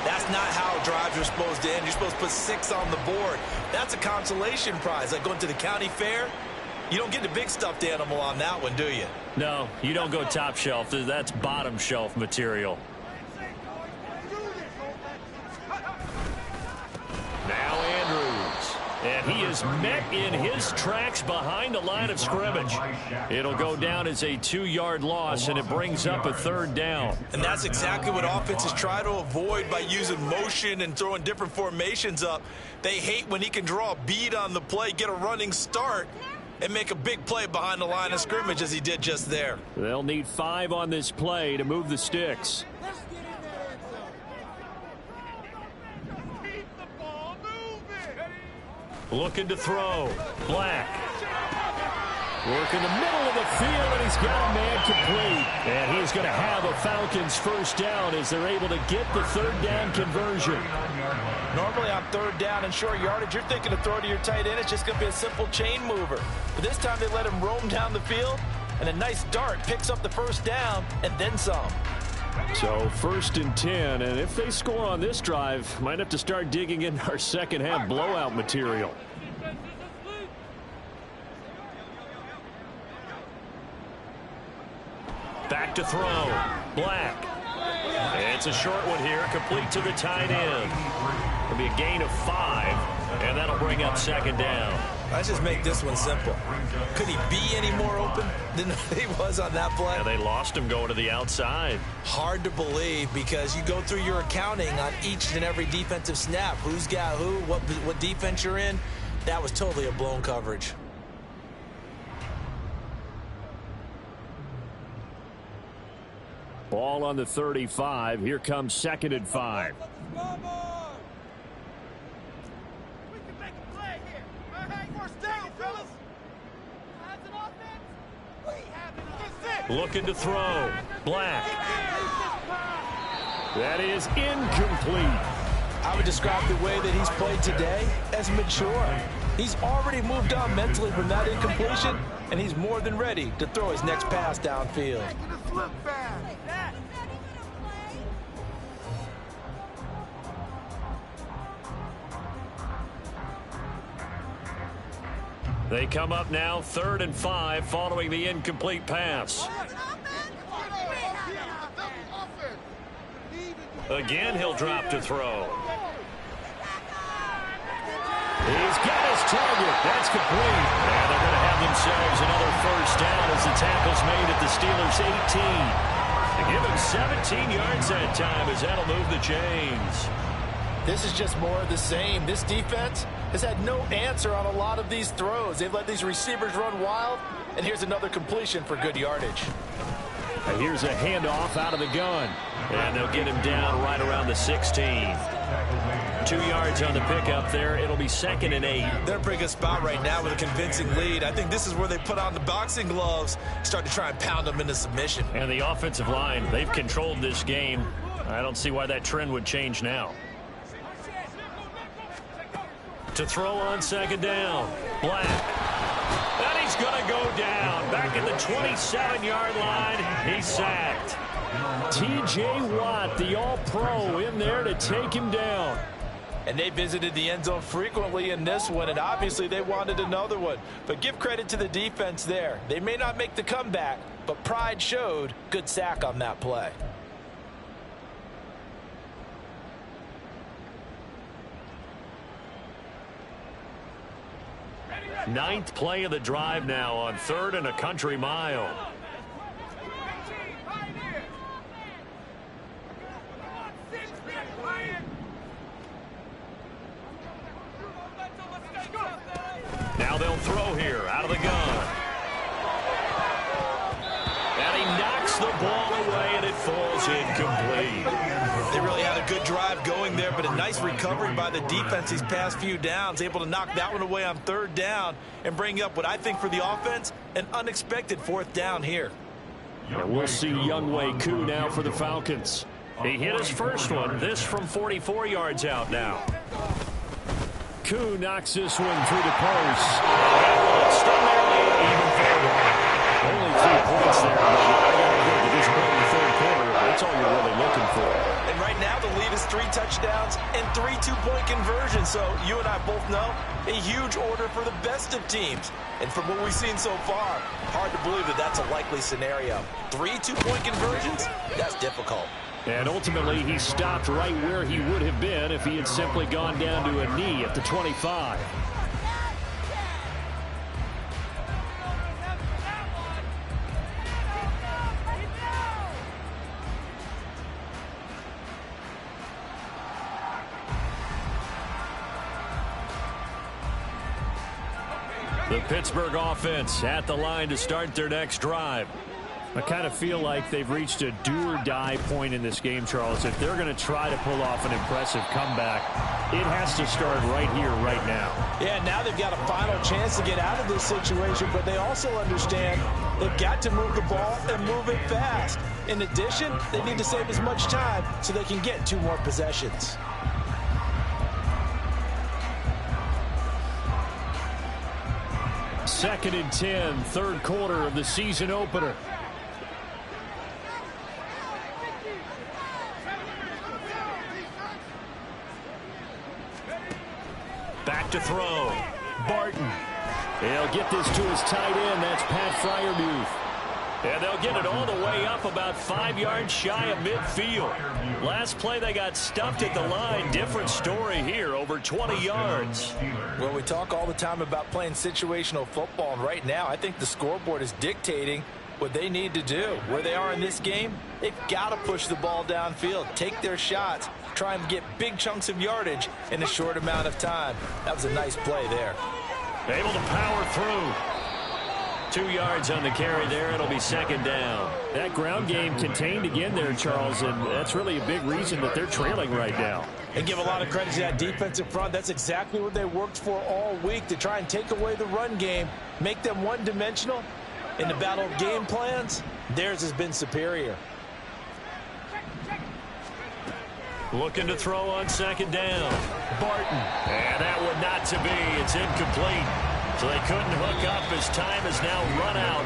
Speaker 4: that's not how drives are supposed to end. You're supposed to put 6 on the board. That's a consolation prize. Like going to the county fair, you don't get the big stuffed animal on that one, do you?
Speaker 2: No, you don't go top shelf. That's bottom shelf material. Now Andrews, and he is met in his tracks behind the line of scrimmage. It'll go down as a 2-yard loss, and it brings up a third down.
Speaker 4: And that's exactly what offenses try to avoid by using motion and throwing different formations up. They hate when he can draw a bead on the play, get a running start, and make a big play behind the line of scrimmage as he did just there.
Speaker 2: They'll need 5 on this play to move the sticks. Looking to throw. Black. Working the middle of the field, and he's got a man complete. And he's going to have a Falcons first down as they're able to get the third down conversion.
Speaker 3: Normally on third down and short yardage, you're thinking to throw to your tight end. It's just going to be a simple chain mover. But this time they let him roam down the field, and a nice dart picks up the first down and then some.
Speaker 2: So 1st and 10, and if they score on this drive, might have to start digging in our second half blowout material. Back to throw. Black. It's a short one here, complete to the tight end. It'll be a gain of 5, and that'll bring up second down.
Speaker 4: Let's just make this one simple. Could he be any more open than he was on that play?
Speaker 2: Yeah, they lost him going to the outside.
Speaker 4: Hard to believe, because you go through your accounting on each and every defensive snap. Who's got who, what defense you're in. That was totally a blown coverage.
Speaker 2: Ball on the 35. Here comes 2nd and 5. Looking to throw. Black. That is incomplete.
Speaker 3: I would describe the way that he's played today as mature. He's already moved on mentally from that incompletion, and he's more than ready to throw his next pass downfield.
Speaker 2: They come up now 3rd and 5 following the incomplete pass. Again, he'll drop to throw. He's got his target. That's complete. And they're going to have themselves another first down as the tackle's made at the Steelers' 18. They give him 17 yards that time as that'll move the chains.
Speaker 3: This is just more of the same. This defense has had no answer on a lot of these throws. They've let these receivers run wild, and here's another completion for good yardage.
Speaker 2: And here's a handoff out of the gun. And they'll get him down right around the 16. 2 yards on the pickup there. It'll be 2nd and 8.
Speaker 4: They're in a pretty good spot right now with a convincing lead. I think this is where they put on the boxing gloves, start to try and pound them into submission.
Speaker 2: And the offensive line, they've controlled this game. I don't see why that trend would change now. To throw on 2nd down. Black. And he's going to go down. Back at the 27-yard line. He's sacked. T.J. Watt, the all-pro, in there to take him down.
Speaker 3: And they visited the end zone frequently in this one, and obviously they wanted another one. But give credit to the defense there. They may not make the comeback, but pride showed. Good sack on that play.
Speaker 2: Ninth play of the drive now on 3rd and a country mile. Now they'll throw here out of the gun. And he knocks the ball away, and it falls incomplete.
Speaker 4: They really had a good drive going there, but a nice recovery by the defense these past few downs, able to knock that one away on 3rd down and bring up what I think for the offense, an unexpected 4th down here.
Speaker 2: And we'll see Wk now for the Falcons. He hit his first one, this from 44 yards out now. Koo knocks this one through the post. And still nearly even further. Only 3 points there, but I got to go to this point in the 3rd quarter. That's all you're really looking for.
Speaker 4: And right now the lead is 3 touchdowns and 3 two-point conversions. So you and I both know a huge order for the best of teams. And from what we've seen so far, hard to believe that that's a likely scenario. 3 two-point conversions? That's difficult.
Speaker 2: And ultimately, he stopped right where he would have been if he had simply gone down to a knee at the 25. The Pittsburgh offense at the line to start their next drive. I kind of feel like they've reached a do-or-die point in this game, Charles. If they're going to try to pull off an impressive comeback, it has to start right here, right now.
Speaker 3: Yeah, now they've got a final chance to get out of this situation, but they also understand they've got to move the ball and move it fast. In addition, they need to save as much time so they can get 2 more possessions.
Speaker 2: Second and 10, 3rd quarter of the season opener. Back to throw. Barton. He'll get this to his tight end. That's Pat Fryermuth. And they'll get it all the way up about 5 yards shy of midfield. Last play they got stuffed at the line. Different story here, over 20 yards.
Speaker 3: Well, we talk all the time about playing situational football, and right now I think the scoreboard is dictating what they need to do. Where they are in this game, they've got to push the ball downfield, take their shots, try and get big chunks of yardage in a short amount of time. That was a nice play there.
Speaker 2: Able to power through. 2 yards on the carry there. It'll be 2nd down. That ground game contained again there, Charles, and that's really a big reason that they're trailing right now.
Speaker 3: And give a lot of credit to that defensive front. That's exactly what they worked for all week, to try and take away the run game, make them one-dimensional. In the battle of game plans, theirs has been superior.
Speaker 2: Looking to throw on 2nd down. Barton. And that one not to be. It's incomplete. So they couldn't hook up as time has now run out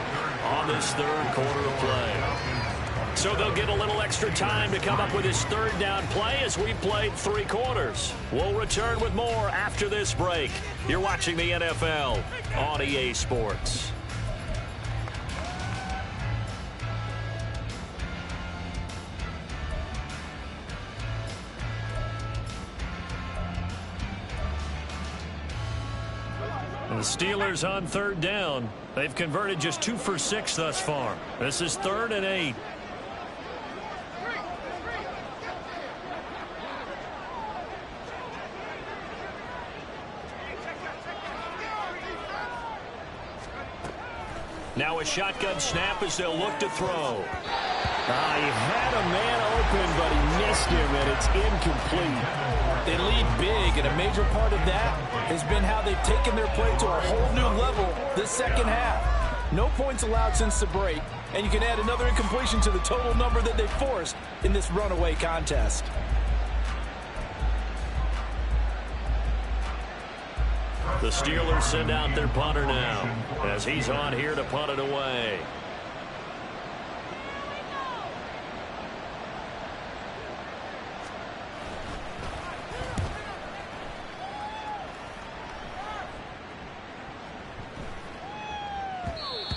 Speaker 2: on this 3rd quarter of play. So they'll get a little extra time to come up with his 3rd down play as we played 3 quarters. We'll return with more after this break. You're watching the NFL on EA Sports. The Steelers on 3rd down. They've converted just 2 for 6 thus far. This is 3rd and 8. Now a shotgun snap as they'll look to throw.
Speaker 3: He had a man open, but he missed him, and it's incomplete. They lead big, and a major part of that has been how they've taken their play to a whole new level this second half. No points allowed since the break, and you can add another incompletion to the total number that they forced in this runaway contest.
Speaker 2: The Steelers send out their punter now as he's on here to punt it away.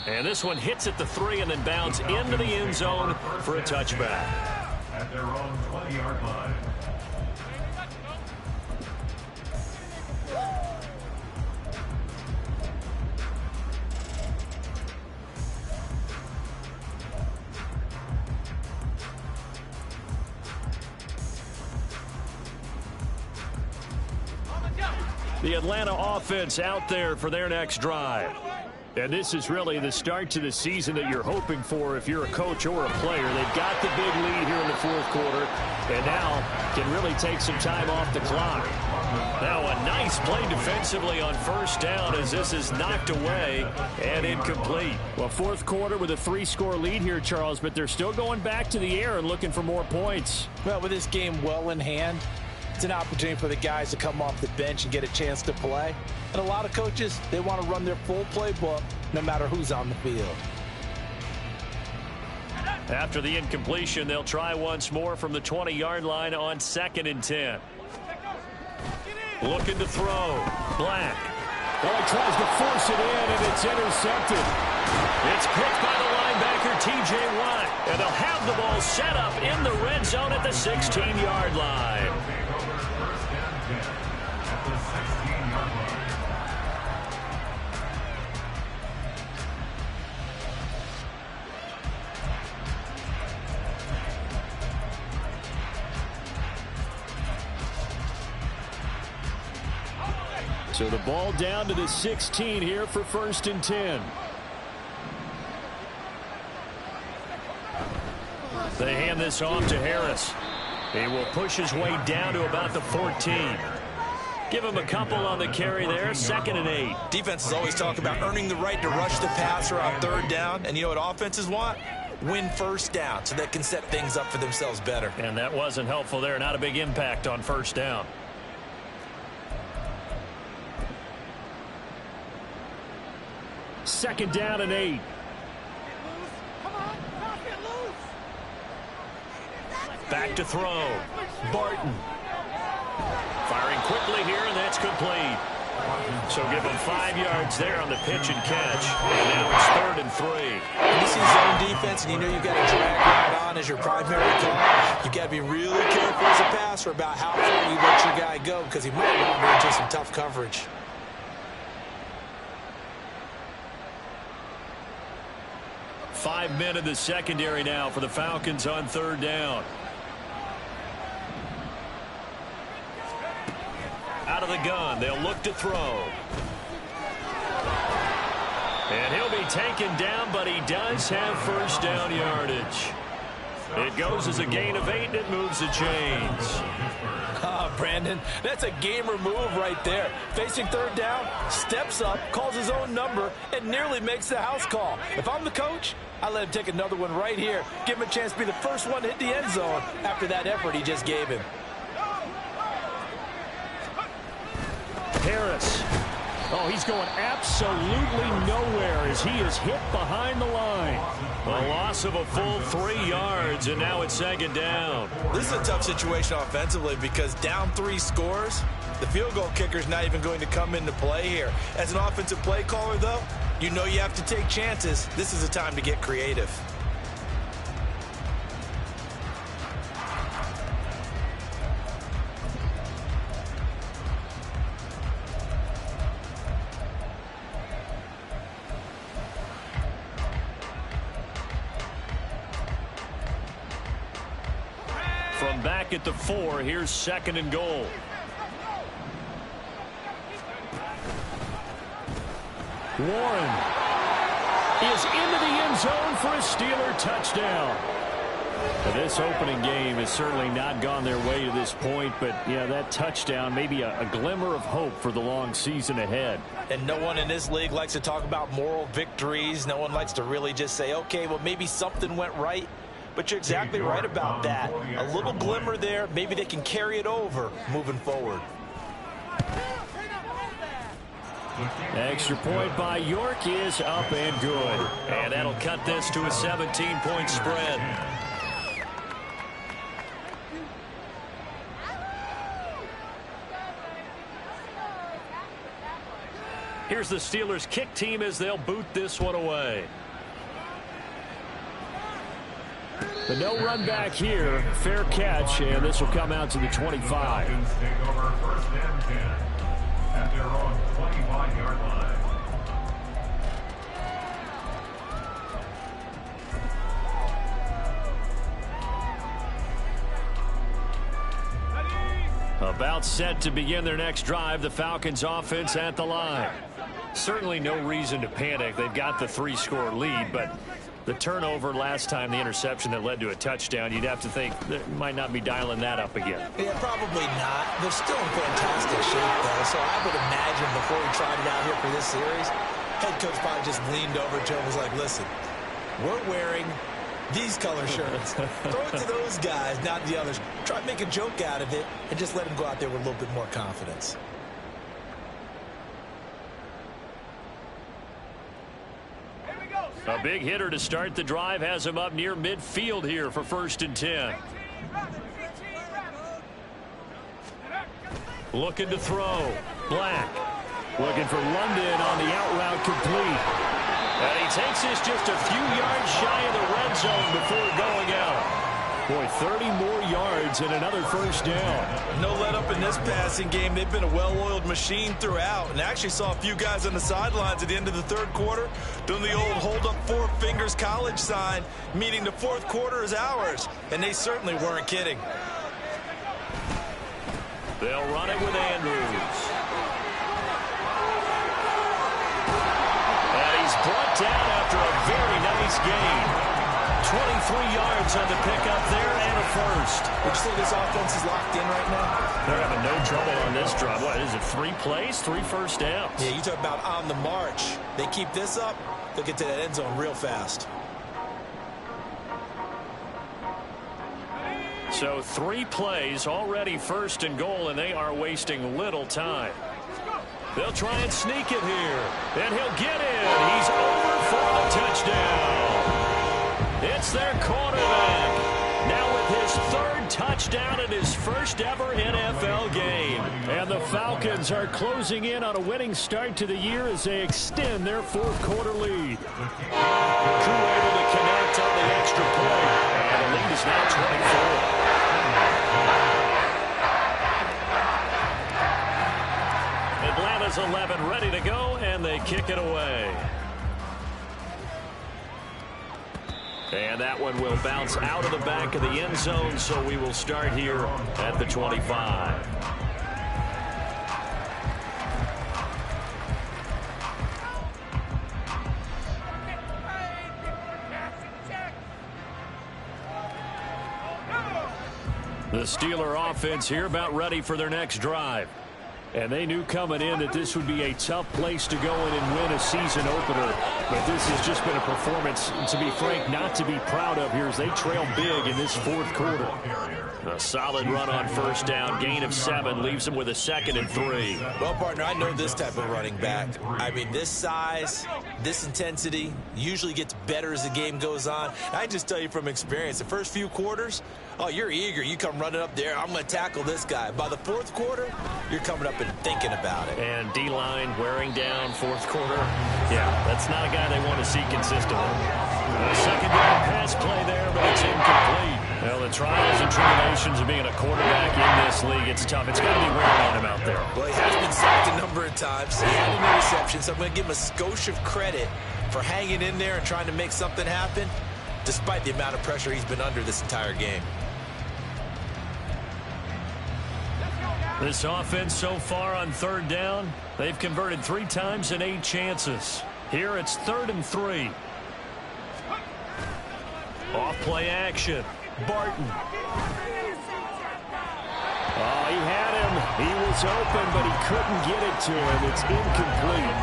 Speaker 2: And this one hits at the 3 and then bounds into the end zone for a touchback.
Speaker 5: At their own 20-yard line.
Speaker 2: The Atlanta offense out there for their next drive. And this is really the start to the season that you're hoping for if you're a coach or a player. They've got the big lead here in the fourth quarter and now can really take some time off the clock. Now a nice play defensively on first down as this is knocked away and incomplete.
Speaker 3: Well, fourth quarter with a 3-score lead here, Charles, but they're still going back to the air and looking for more points. Well, with this game well in hand, it's an opportunity for the guys to come off the bench and get a chance to play. And a lot of coaches, they want to run their full playbook no matter who's on the field.
Speaker 2: After the incompletion, they'll try once more from the 20-yard line on 2nd and 10. Looking to throw. Black.
Speaker 3: Well, he tries to force it in, and it's intercepted.
Speaker 2: It's picked by the linebacker, T.J. Watt. And they'll have the ball set up in the red zone at the 16-yard line.
Speaker 3: So the ball down to the 16 here for 1st and 10.
Speaker 2: They hand this off to Harris. He will push his way down to about the 14. Give him a couple on the carry there. 2nd and 8.
Speaker 4: Defenses always talk about earning the right to rush the passer on 3rd down. And you know what offenses want? Win 1st down so they can set things up for themselves better.
Speaker 2: And that wasn't helpful there. Not a big impact on 1st down.
Speaker 3: Second down and 8.
Speaker 2: Back to throw. Barton. Firing quickly here, and that's complete. So give him 5 yards there on the pitch and catch. And now it's 3rd and 3.
Speaker 4: When you see zone defense and you know you've got a drag route on as your primary call, you've got to be really careful as a passer about how far you let your guy go because he might wander into some tough coverage.
Speaker 2: Five men in the secondary now for the Falcons on 3rd down. Out of the gun, they'll look to throw. And he'll be taken down, but he does have 1st down yardage. It goes as a gain of 8, and it moves the chains.
Speaker 3: Brandon, that's a gamer move right there. Facing 3rd down, steps up, calls his own number, and nearly makes the house call. If I'm the coach, I let him take another one right here. Give him a chance to be the first one to hit the end zone after that effort he just gave him.
Speaker 2: Harris. Oh, he's going absolutely nowhere as he is hit behind the line. A loss of a full 3 yards, and now it's 2nd down.
Speaker 4: This is a tough situation offensively because down 3 scores, the field goal kicker's not even going to come into play here. As an offensive play caller, though, you know you have to take chances. This is a time to get creative.
Speaker 2: From back at the 4, here's 2nd and goal. Warren is is into the end zone for a Steeler touchdown. Now, this opening game has certainly not gone their way to this point, but yeah, that touchdown, maybe a glimmer of hope for the long season ahead.
Speaker 3: And no one in this league likes to talk about moral victories. No one likes to really just say, okay, well, maybe something went right. But you're exactly right about that. A little glimmer there. Maybe they can carry it over moving forward.
Speaker 2: Extra point by York is up and good. And that'll cut this to a 17-point spread. Here's the Steelers' kick team as they'll boot this one away. The no run back here. Fair catch, and this will come out to the 25.
Speaker 5: Falcons take over 1st and 10 at their own 25-yard line.
Speaker 2: About set to begin their next drive, the Falcons offense at the line. Certainly no reason to panic. They've got the 3-score lead, but the turnover last time, the interception that led to a touchdown, you'd have to think they might not be dialing that up again.
Speaker 3: Yeah, probably not. They're still in fantastic shape, though, so I would imagine before we tried it out here for this series, head coach probably just leaned over to him and was like, listen, we're wearing these color shirts. Throw it to those guys, not the others. Try to make a joke out of it and just let them go out there with a little bit more confidence.
Speaker 2: A big hitter to start the drive has him up near midfield here for 1st and 10. Looking to throw. Black. Looking for London on the out route complete. And he takes this just a few yards shy of the red zone before going out. Boy, 30 more yards and another 1st down.
Speaker 3: No let up in this passing game. They've been a well-oiled machine throughout, and actually saw a few guys on the sidelines at the end of the 3rd quarter doing the old hold up 4 fingers college sign, meaning the 4th quarter is ours, and they certainly weren't kidding.
Speaker 2: They'll run it with Andrews. And he's brought down after a very nice gain. 23 yards on the pickup there and a 1st.
Speaker 3: Would you say this offense is locked in right now?
Speaker 2: They're having no trouble on this drive. What is it, 3 plays, 3 1st downs?
Speaker 3: Yeah, you talk about on the march. They keep this up, they'll get to that end zone real fast.
Speaker 2: So 3 plays, already 1st and goal, and they are wasting little time. They'll try and sneak it here, and he'll get in. He's over for the touchdown. It's their quarterback, now with his 3rd touchdown in his 1st ever NFL game. And the Falcons are closing in on a winning start to the year as they extend their 4th quarter lead. Crew able to connect on the extra point, and the lead is now 24. Atlanta's 11 ready to go, and they kick it away. And that one will bounce out of the back of the end zone, so we will start here at the 25. The Steeler offense here about ready for their next drive. And they knew coming in that this would be a tough place to go in and win a season opener. But this has just been a performance, to be frank, not to be proud of here as they trail big in this 4th quarter. A solid run on 1st down, gain of 7, leaves them with a 2nd and 3.
Speaker 3: Well, partner, I know this type of running back. I mean, this size, this intensity usually gets better as the game goes on. I just tell you from experience, the first few quarters, oh, you're eager. You come running up there, I'm going to tackle this guy. By the 4th quarter, you're coming up and thinking about it.
Speaker 2: And D-line wearing down 4th quarter. Yeah, that's not a guy they want to see consistently. A 2nd down pass play there, but it's incomplete. Well, the trials and tribulations of being a quarterback in this league, it's tough. It's got to be wearing on him out there.
Speaker 3: Well, he has been sacked a number of times. He had an interception, so I'm going to give him a skosh of credit for hanging in there and trying to make something happen, despite the amount of pressure he's been under this entire game.
Speaker 2: This offense so far on 3rd down, they've converted 3 times in 8 chances. Here it's 3rd and 3. Off play action. Barton. Oh, he had him. He was open, but he couldn't get it to him. It's incomplete.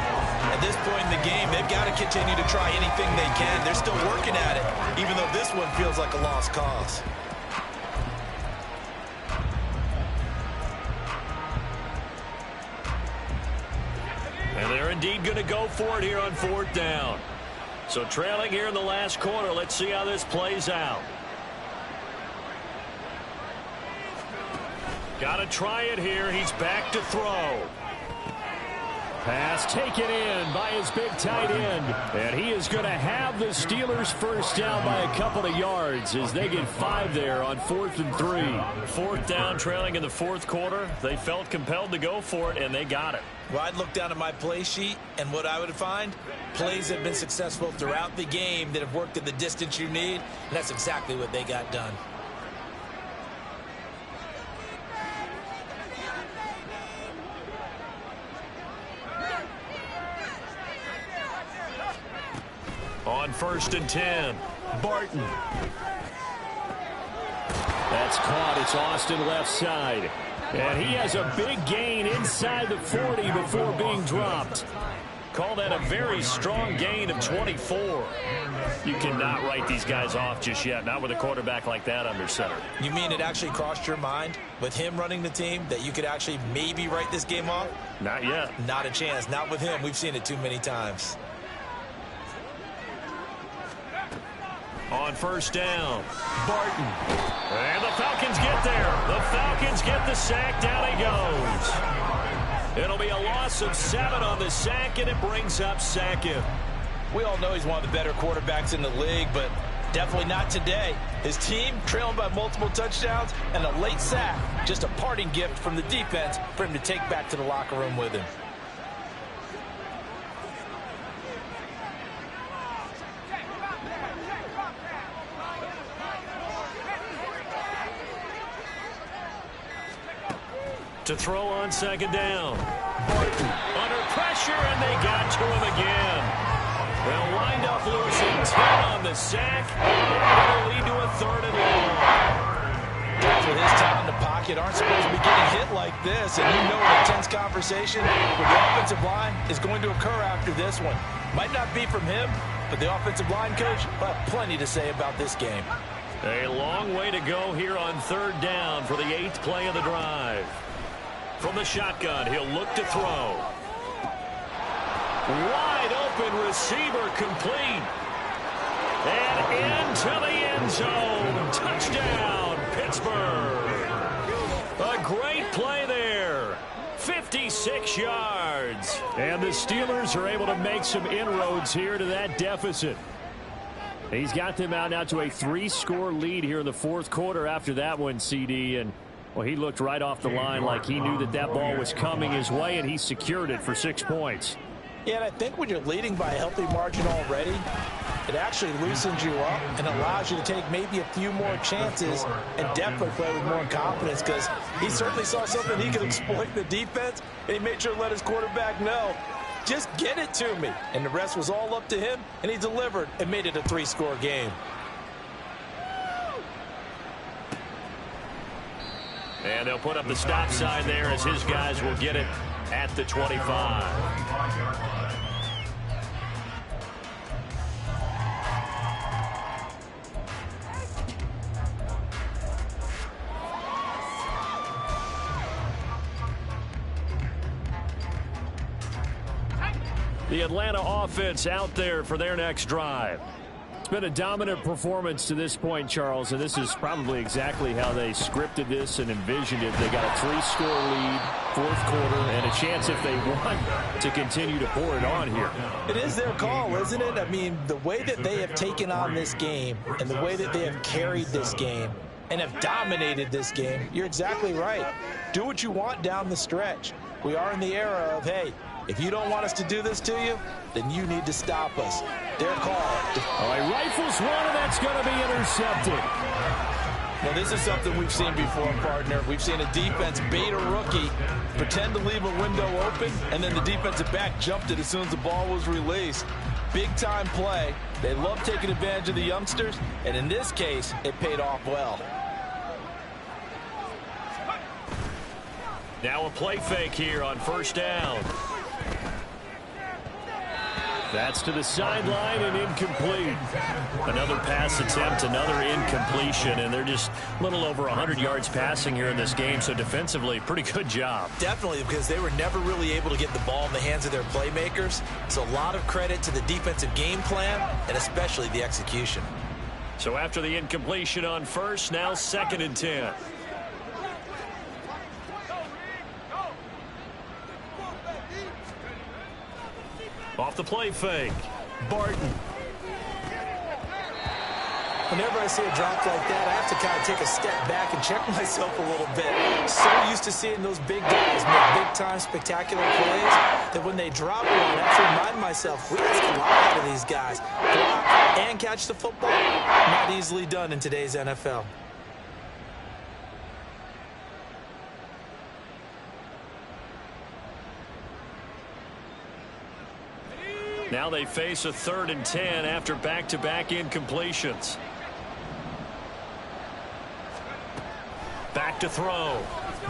Speaker 3: At this point in the game, they've got to continue to try anything they can. They're still working at it, even though this one feels like a lost cause.
Speaker 2: And they're indeed going to go for it here on 4th down. So trailing here in the last quarter. Let's see how this plays out. Got to try it here. He's back to throw. Pass taken in by his big tight end. And he is going to have the Steelers first down by a couple of yards as they get 5 there on 4th and 3. 4th down, trailing in the 4th quarter. They felt compelled to go for it, and they got it.
Speaker 3: Well, I'd look down at my play sheet, and what I would find, plays have been successful throughout the game that have worked at the distance you need, and that's exactly what they got done.
Speaker 2: On 1st and 10, Barton. That's caught. It's Austin left side. And he has a big gain inside the 40 before being dropped. Call that a very strong gain of 24. You cannot write these guys off just yet, not with a quarterback like that under center.
Speaker 3: You mean it actually crossed your mind with him running the team that you could actually maybe write this game off?
Speaker 2: Not yet.
Speaker 3: Not a chance. Not with him. We've seen it too many times.
Speaker 2: On 1st down, Barton. And the Falcons get there. The Falcons get the sack. Down he goes. It'll be a loss of 7 on the sack, and it brings up Sackett.
Speaker 3: We all know he's one of the better quarterbacks in the league, but definitely not today. His team trailing by multiple touchdowns and a late sack. Just a parting gift from the defense for him to take back to the locker room with him.
Speaker 2: To throw on 2nd down. Barton under pressure, and they got to him again. They'll wind up losing 10 on the sack, and it'll lead to a 3rd and long.
Speaker 3: Guys with his talent in the pocket aren't supposed to be getting hit like this, and you know an intense conversation with the offensive line is going to occur after this one. Might not be from him, but the offensive line coach will have plenty to say about this game.
Speaker 2: A long way to go here on 3rd down for the 8th play of the drive. From the shotgun, he'll look to throw. Wide open receiver complete. And into the end zone. Touchdown, Pittsburgh. A great play there. 56 yards. And the Steelers are able to make some inroads here to that deficit. He's got them out now to a 3-score lead here in the 4th quarter after that one, CD. And well, he looked right off the line like he knew that that ball was coming his way, and he secured it for 6 points.
Speaker 3: Yeah, and I think when you're leading by a healthy margin already, it actually loosens you up and allows you to take maybe a few more chances and definitely play with more confidence, because he certainly saw something he could exploit in the defense, and he made sure to let his quarterback know, just get it to me. And the rest was all up to him, and he delivered and made it a 3-score game.
Speaker 2: And they'll put up the stop sign there as his guys will get it at the 25. The Atlanta offense out there for their next drive. It's been a dominant performance to this point, Charles, and this is probably exactly how they scripted this and envisioned it. They got a 3-score lead, 4th quarter, and a chance if they want to continue to pour it on here.
Speaker 3: It is their call, isn't it? I mean, the way that they have taken on this game and the way that they have carried this game and have dominated this game, you're exactly right. Do what you want down the stretch. We are in the era of, hey, if you don't want us to do this to you, then you need to stop us. Their call.
Speaker 2: All right, rifles one, and that's going to be intercepted.
Speaker 3: Now, this is something we've seen before, partner. We've seen a defense bait a rookie, pretend to leave a window open, and then the defensive back jumped it as soon as the ball was released. big-time play. They love taking advantage of the youngsters, and in this case, it paid off well.
Speaker 2: Now a play fake here on first down. That's to the sideline and incomplete. Another pass attempt, another incompletion, and they're just a little over 100 yards passing here in this game, so defensively, pretty good job.
Speaker 4: Definitely, because they were never really able to get the ball in the hands of their playmakers, so a lot of credit to the defensive game plan and especially the execution.
Speaker 2: So after the incompletion on first, now 2nd and 10. Off the play fake, Barton.
Speaker 4: Whenever I see a drop like that, I have to kind of take a step back and check myself a little bit. So used to seeing those big guys make big-time spectacular plays that when they drop one, I have to remind myself, we ask a lot out of these guys. Block and catch the football, not easily done in today's NFL.
Speaker 2: Now they face a 3rd and 10 after back-to-back incompletions. Back to throw.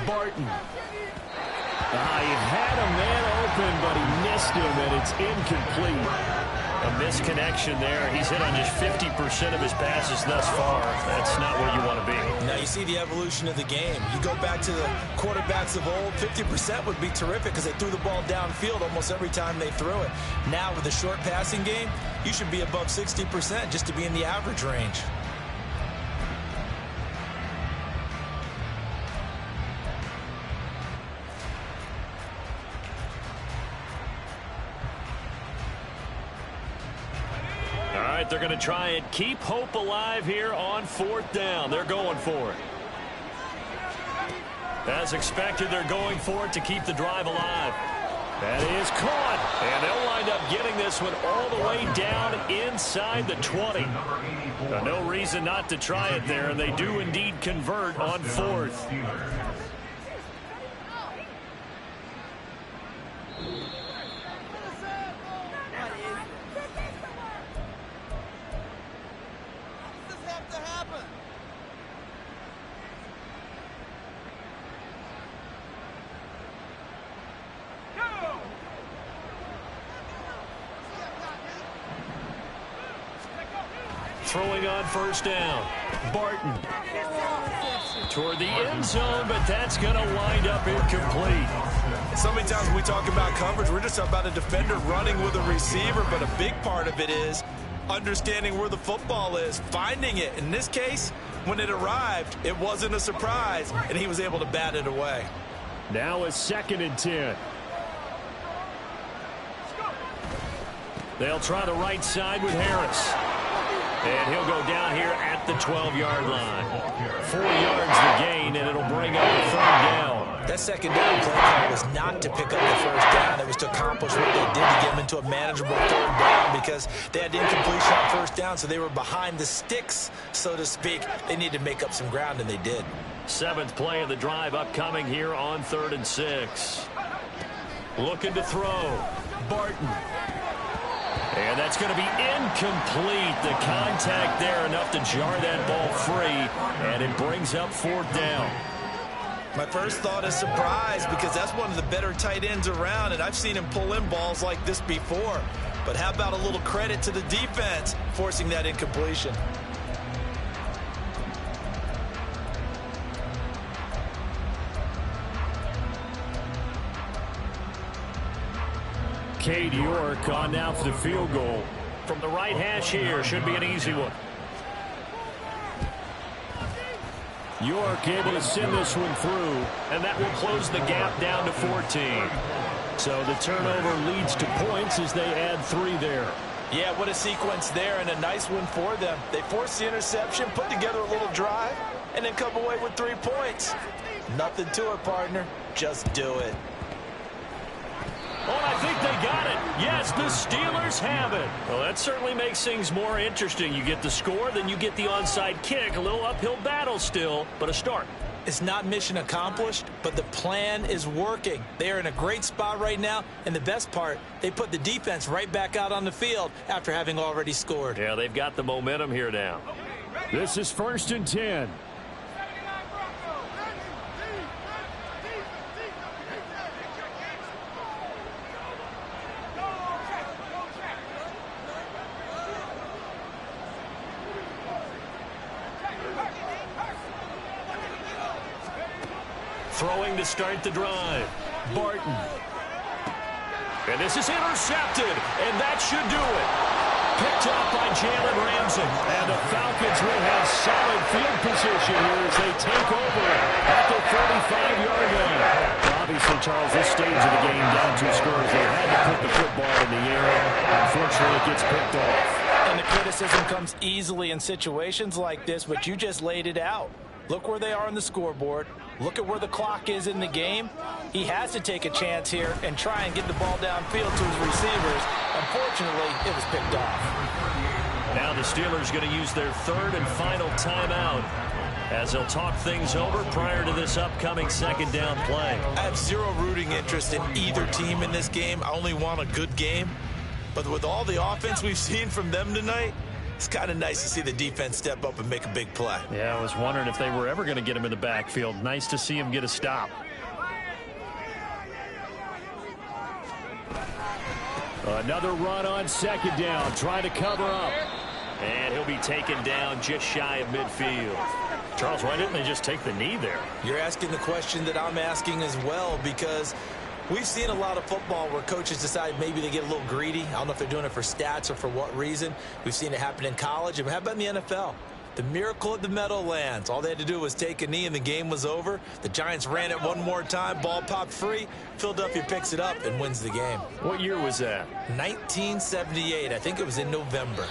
Speaker 2: Barton. He had a man open, but he missed him, and it's incomplete. A misconnection there. He's hit on just 50% of his passes thus far. That's not where you want to be.
Speaker 4: Now you see the evolution of the game. You go back to the quarterbacks of old, 50% would be terrific because they threw the ball downfield almost every time they threw it. Now with the short passing game, you should be above 60% just to be in the average range.
Speaker 2: They're going to try and keep hope alive here on 4th down. They're going for it. As expected, they're going for it to keep the drive alive. That is caught. And they'll wind up getting this one all the way down inside the 20. No reason not to try it there, and they do indeed convert on 4th. Throwing on first down, Barton. Toward the end zone, but that's going to wind up incomplete.
Speaker 4: So many times when we talk about coverage, we're just talking about a defender running with a receiver, but a big part of it is understanding where the football is, finding it. In this case, when it arrived, it wasn't a surprise, and he was able to bat it away.
Speaker 2: Now a 2nd and 10. They'll try the right side with Harris. And he'll go down here at the 12-yard line. 4 yards the gain, and it'll bring up a 3rd down.
Speaker 4: That 2nd down play call was not to pick up the 1st down. It was to accomplish what they did to get them into a manageable 3rd down because they had incompletion on 1st down, so they were behind the sticks, so to speak. They needed to make up some ground, and they did.
Speaker 2: 7th play of the drive upcoming here on 3rd and 6. Looking to throw. Barton. And that's going to be incomplete. The contact there enough to jar that ball free, and it brings up 4th down.
Speaker 4: My first thought is surprise because that's one of the better tight ends around, and I've seen him pull in balls like this before. But how about a little credit to the defense forcing that incompletion?
Speaker 2: Cade York on now for the field goal. From the right hash here, should be an easy one. York able to send this one through, and that will close the gap down to 14. So the turnover leads to points as they add 3 there.
Speaker 3: Yeah, what a sequence there, and a nice one for them. They forced the interception, put together a little drive, and then come away with 3 points. Nothing to it, partner. Just do it.
Speaker 2: Oh, and I think they got it. Yes, the Steelers have it. Well, that certainly makes things more interesting. You get the score, then you get the onside kick. A little uphill battle still, but a start.
Speaker 3: It's not mission accomplished, but the plan is working. They are in a great spot right now, and the best part, they put the defense right back out on the field after having already scored.
Speaker 2: Yeah, they've got the momentum here now.
Speaker 6: This is 1st and 10.
Speaker 2: Throwing to start the drive. Barton. And this is intercepted, and that should do it. Picked up by Jalen Ramsey. And the Falcons will have solid field position here as they take over at the 45-yard line. Obviously, Charles, this stage of the game down 2 scores. They had to put the football in the air. Unfortunately, it gets picked off.
Speaker 3: And the criticism comes easily in situations like this, but you just laid it out. Look where they are on the scoreboard. Look at where the clock is in the game. He has to take a chance here and try and get the ball downfield to his receivers. Unfortunately, it was picked off.
Speaker 2: Now the Steelers going to use their 3rd and final timeout as they'll talk things over prior to this upcoming 2nd down play.
Speaker 4: I have zero rooting interest in either team in this game. I only want a good game. But with all the offense we've seen from them tonight, it's kind of nice to see the defense step up and make a big play.
Speaker 2: Yeah, I was wondering if they were ever going to get him in the backfield. Nice to see him get a stop.
Speaker 6: Another run on 2nd down, trying to cover up.
Speaker 2: And he'll be taken down just shy of midfield. Charles, why didn't they just take the knee there?
Speaker 4: You're asking the question that I'm asking as well, because we've seen a lot of football where coaches decide maybe they get a little greedy. I don't know if they're doing it for stats or for what reason. We've seen it happen in college. And how about in the NFL? The miracle at the Meadowlands. All they had to do was take a knee and the game was over. The Giants ran it one more time. Ball popped free. Philadelphia picks it up and wins the game.
Speaker 2: What year was that?
Speaker 4: 1978. I think it was in November.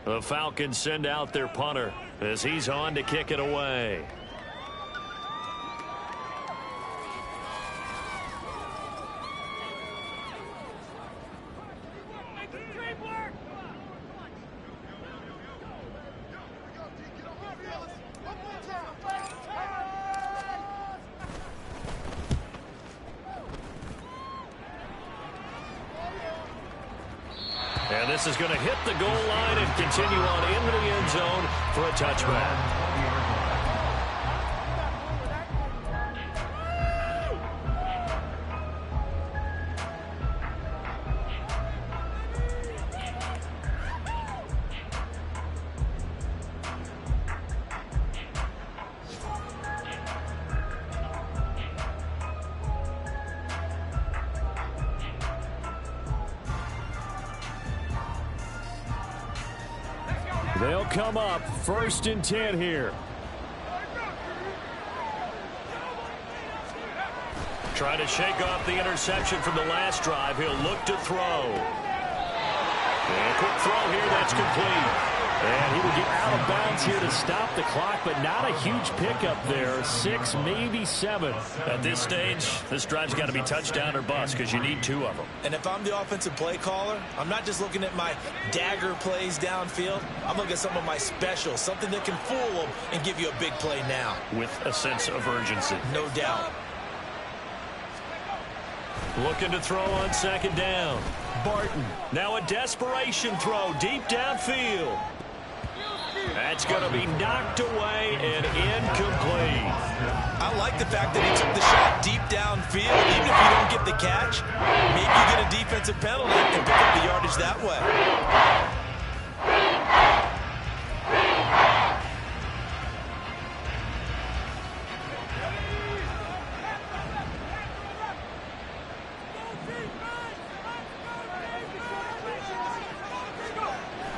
Speaker 2: The Falcons send out their punter as he's on to kick it away. And this is going to hit the goal line and continue on into the end zone for a touchback.
Speaker 6: They'll come up 1st and 10 here.
Speaker 2: Trying to shake off the interception from the last drive. He'll look to throw. And a quick throw here. That's complete.
Speaker 6: And he will get out of bounds here to stop the clock, but not a huge pickup there. 6, maybe 7.
Speaker 2: At this stage, this drive's got to be touchdown or bust because you need 2 of them.
Speaker 4: And if I'm the offensive play caller, I'm not just looking at my dagger plays downfield. I'm looking at some of my specials, something that can fool them and give you a big play now.
Speaker 2: With a sense of urgency.
Speaker 4: No doubt.
Speaker 2: Looking to throw on 2nd down. Barton. Now a desperation throw deep downfield. That's going to be knocked away and incomplete.
Speaker 4: I like the fact that he took the shot deep downfield. Even if you don't get the catch, maybe you get a defensive penalty and pick up the yardage that way.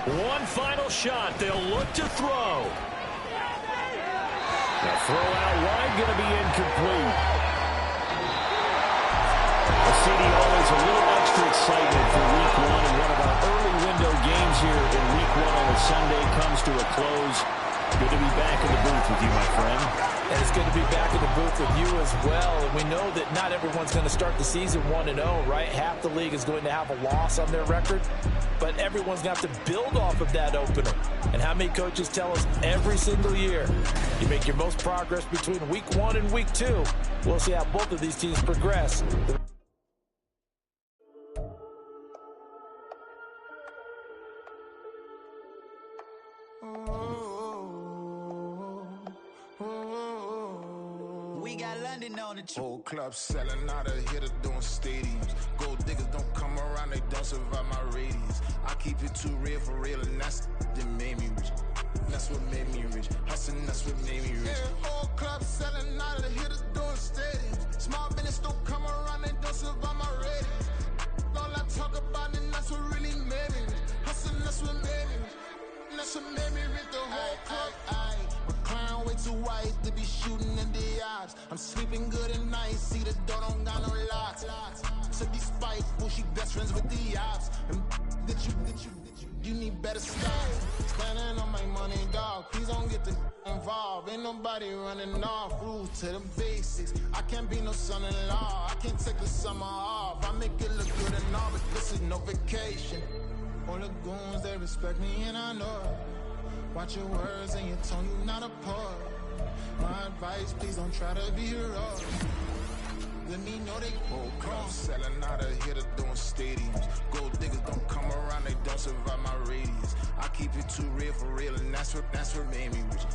Speaker 2: One final shot. They'll look to throw.
Speaker 6: The throw out wide going to be incomplete. CD, always a little extra excitement for Week 1, and one of our early window games here in Week 1 on a Sunday comes to a close. Good to be back in the booth with you, my friend.
Speaker 3: And it's good to be back in the booth with you as well. And we know that not everyone's going to start the season 1-0, right? Half the league is going to have a loss on their record. But everyone's going to have to build off of that opener. And how many coaches tell us every single year, you make your most progress between Week 1 and Week 2. We'll see how both of these teams progress.
Speaker 7: We got London on the
Speaker 8: whole club selling out of hitter doing stadiums. Gold diggers don't come around, they don't survive my radius. I keep it too real for real, and that's that made me rich. That's what made me rich. Hustling, that's what made me rich. Yeah, whole club selling out of hitters doing stadiums. Small business don't come around, they don't survive my radius. All I talk about, and that's what really made me rich. Hustling, that's what made me rich. That's what made me rich. The whole club. Clown way too white to be shooting in the odds. I'm sleeping good at night, see the door don't got no locks. To be spiteful, she best friends with the ops. And that you need better style. Standing on my money, dog. Please don't get the involved. Ain't nobody running off. Rules to the basics. I can't be no son-in-law. I can't take the summer off. I make it look good and all, but this is no vacation. All the goons, they respect me and I know it. Watch your words and your tone, you not a poet. My advice, please don't try to be heroic. Let me know they whole club selling out of hitter doing stadiums. Gold diggers don't come around, they don't survive my radius. I keep it too real for real, and that's what made me rich.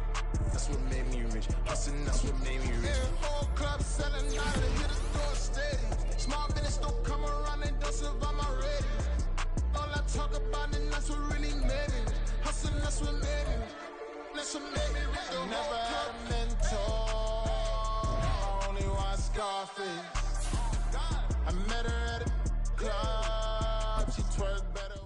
Speaker 8: That's what made me rich. Hustling, that's what made me rich. Yeah, whole club selling out of hitters doing stadiums. Small business don't come around, they don't survive my radius. All I talk about, and that's what really made me rich. Hustling, that's what made me rich. That's what made me rich. I never had a mentor. I only watch Scarface. I met her at a club. She twerked better.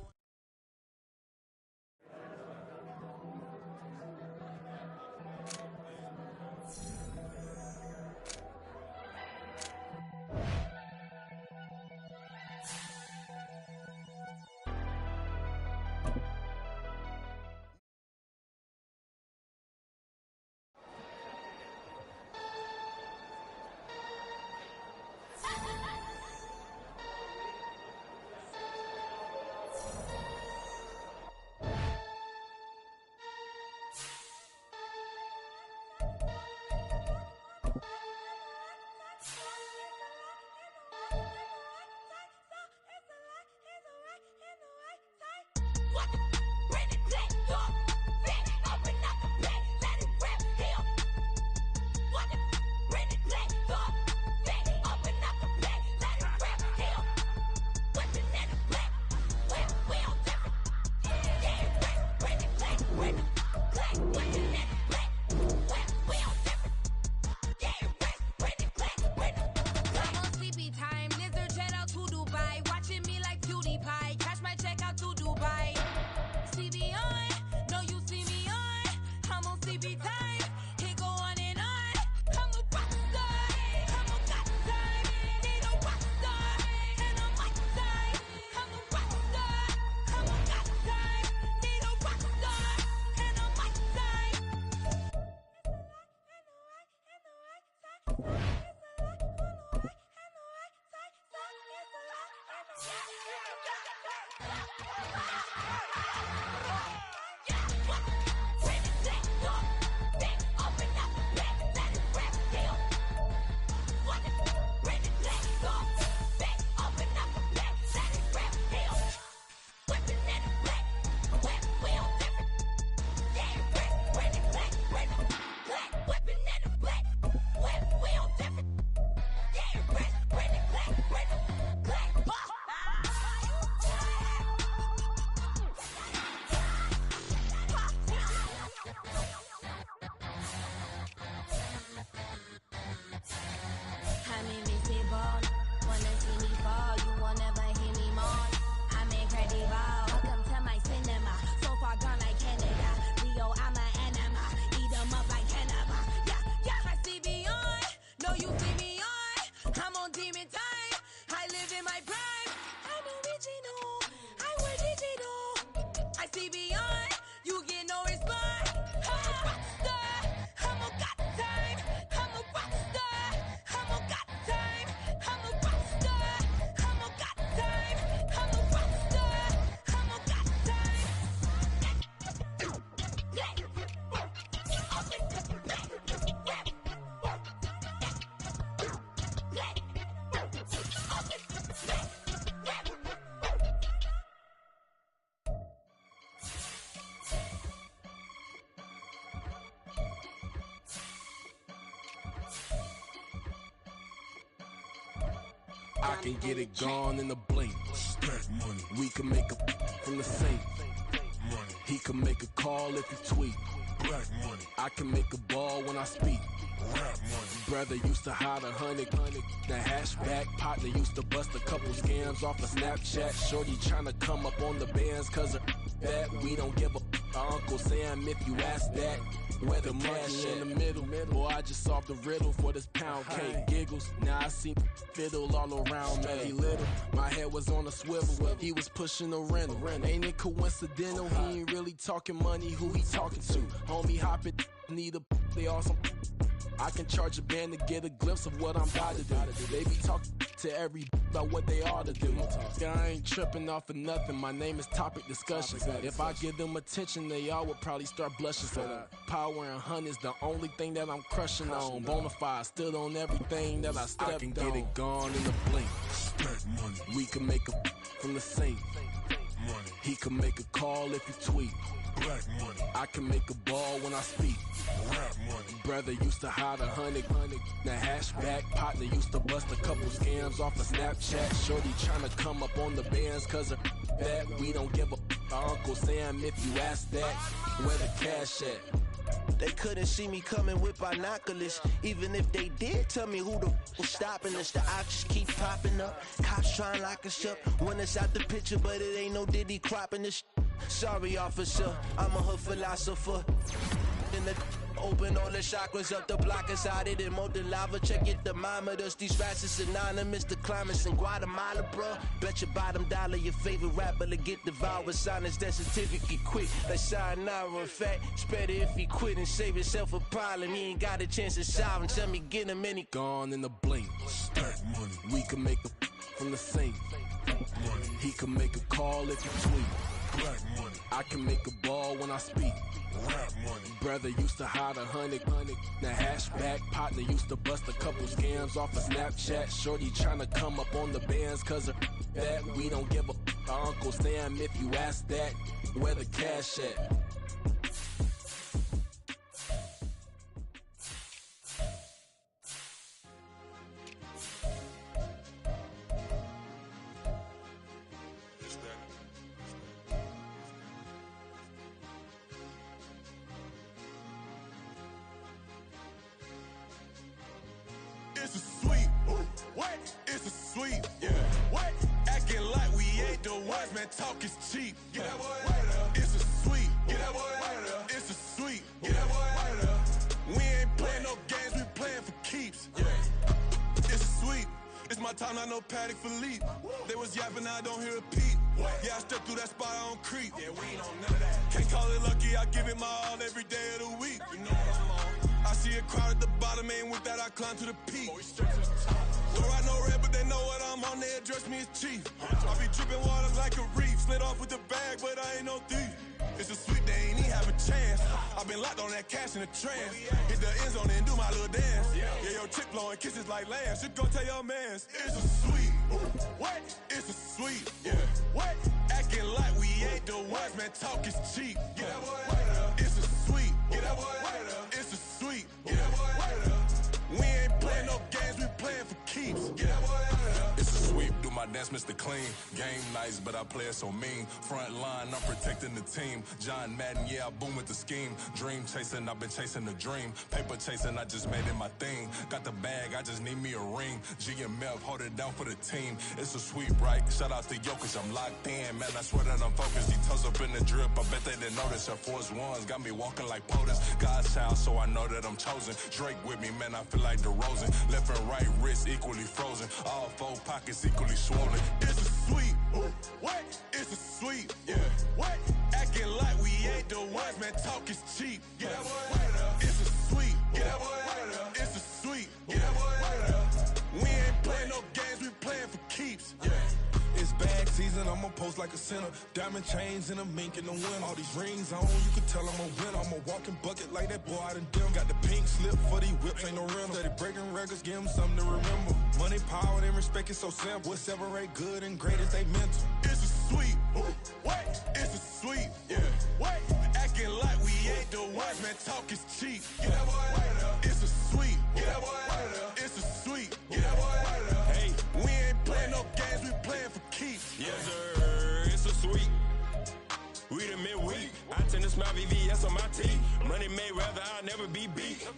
Speaker 8: I can get it gone in a blink. Stack money. We can make a from the safe. Money. He can make a call if he tweet. Black money. I can make a ball when I speak. Rap money. Brother used to hide 100. The hashback partner used to bust a couple scams off of Snapchat. Shorty tryna come up on the bands cause of that. We don't give a Uncle Sam if you ask that. Where the money in the middle. Boy, I just solved the riddle for this pound cake. Giggles, now I see fiddle all around me. He little, my head was on a swivel. He was pushing a rental. Ain't it coincidental? He ain't really talking money. Who he talking to? Homie hopping, need a they awesome. I can charge a band to get a glimpse of what I'm about to do. They be talking to every about what they ought to do. I ain't tripping off of nothing. My name is Topic Discussions. If I give them attention, they all would probably start blushing. So power and hunt is the only thing that I'm crushing on. Bonafide stood on everything that I stepped on. I can get it gone in a blink. Stack money. We can make a from the safe. Money. He can make a call if he tweet. Black money. I can make a ball when I speak. Rap money. Brother used to hide 100. The hashback partner used to bust a couple scams off of Snapchat. Shorty tryna come up on the bands cause of that. We don't give a Uncle Sam if you ask that. Where the cash at?
Speaker 7: They couldn't see me coming with binoculars. Even if they did, tell me who the was stopping us. The options keep popping up. Cops trying to lock us up. When it's out the picture, but it ain't no Diddy cropping this. Sorry, officer, I'm a hood philosopher. In the open all the chakras up the block inside it and molten lava. Check your thermometers. These rats is synonymous to climates in Guatemala, bro. Bet your bottom dollar your favorite rapper to get devoured. Sign his death certificate quick. Like sayonara. In fact, it's better if he quit and save himself a problem. He ain't got a chance to solve him. Tell me get him any
Speaker 8: gone in the blink. Stack money. We can make a from the safe. Money. He can make a call if he tweet. Black money. I can make a ball when I speak. Rap money. Brother used to hide 100. The hashback partner used to bust a couple scams off of Snapchat. Shorty tryna come up on the bands cause of that. We don't give a Uncle Sam if you ask that. Where the cash at?
Speaker 9: It's a sweep. What? It's a sweep. Yeah. What? Acting like we ain't the ones, man. Talk is cheap. Get that boy right up. It's a sweep. Get that boy right up. It's a sweep. Get that boy right up. We ain't playing no games, we playing for keeps. Yeah. It's a sweep. It's my time, not no paddock for leap. They was yapping, I don't hear a peep. Yeah, I step through that spot, I don't creep. Yeah, we ain't on none of that. Can't call it lucky, I give it my all every day of the week. You know what I'm on. I see a crowd at the bottom, and with that I climb to the peak. Throw out no red, but they know what I'm on, they address me as chief. I be dripping water like a reef, slid off with the bag, but I ain't no thief. It's a sweet, they ain't even have a chance. I been locked on that cash in a trance. Hit the end zone and do my little dance. Yeah, your chick blowing kisses like lambs. You go tell your mans. It's a sweet. What? It's a sweet. Yeah. What? Acting like we ain't the ones, man. Talk is cheap. Get that boy right up. It's a sweet. Get that boy right up. It's a sweet. Get that boy right up. We ain't playing no games, we playing for keeps. Get that boy right up. It's a sweep. Do my dance, Mr. Clean. Game nice, but I play it so mean. Front line, I'm protecting the team. John Madden, yeah, I boom with the scheme. Dream chasing, I've been chasing the dream. Paper chasing, I just made it my thing. Got the bag, I just need me a ring. GMF, hold it down for the team. It's a sweep, right? Shout out to Jokic, I'm locked in. Man, I swear that I'm focused. These toes up in the drip, I bet they didn't notice. Air Force Ones got me walking like POTUS. God's child, so I know that I'm chosen. Drake with me, man, I feel like DeRozan. Left and right wrist equally frozen. All four pockets equally swollen. It's a sweep. What? It's a sweep. Yeah. What? Acting like we ain't the ones, man. Talk is cheap. Get that boy right up. It's a sweep. Get that boy right up. It's a sweep. Get that boy right up. We ain't playing no games, we playing for keeps. Yeah. It's bag season, I'ma post like a sinner. Diamond chains and a mink in the wind. All these rings on, you can tell I'm a winner. I'm a walking bucket like that boy out in dim. Got the pink slip for these whips, ain't no rental. Steady breaking records, give them something to remember. Money, power, and respect is so simple. What separate good and great is they mental. It's a sweep. What? It's a sweep. Yeah. What? Acting like we ain't the ones, man. Talk is cheap. Get that boy right up. It's a sweep. Get that boy right up. It's a sweep. Get that boy right up. Hey, we ain't playing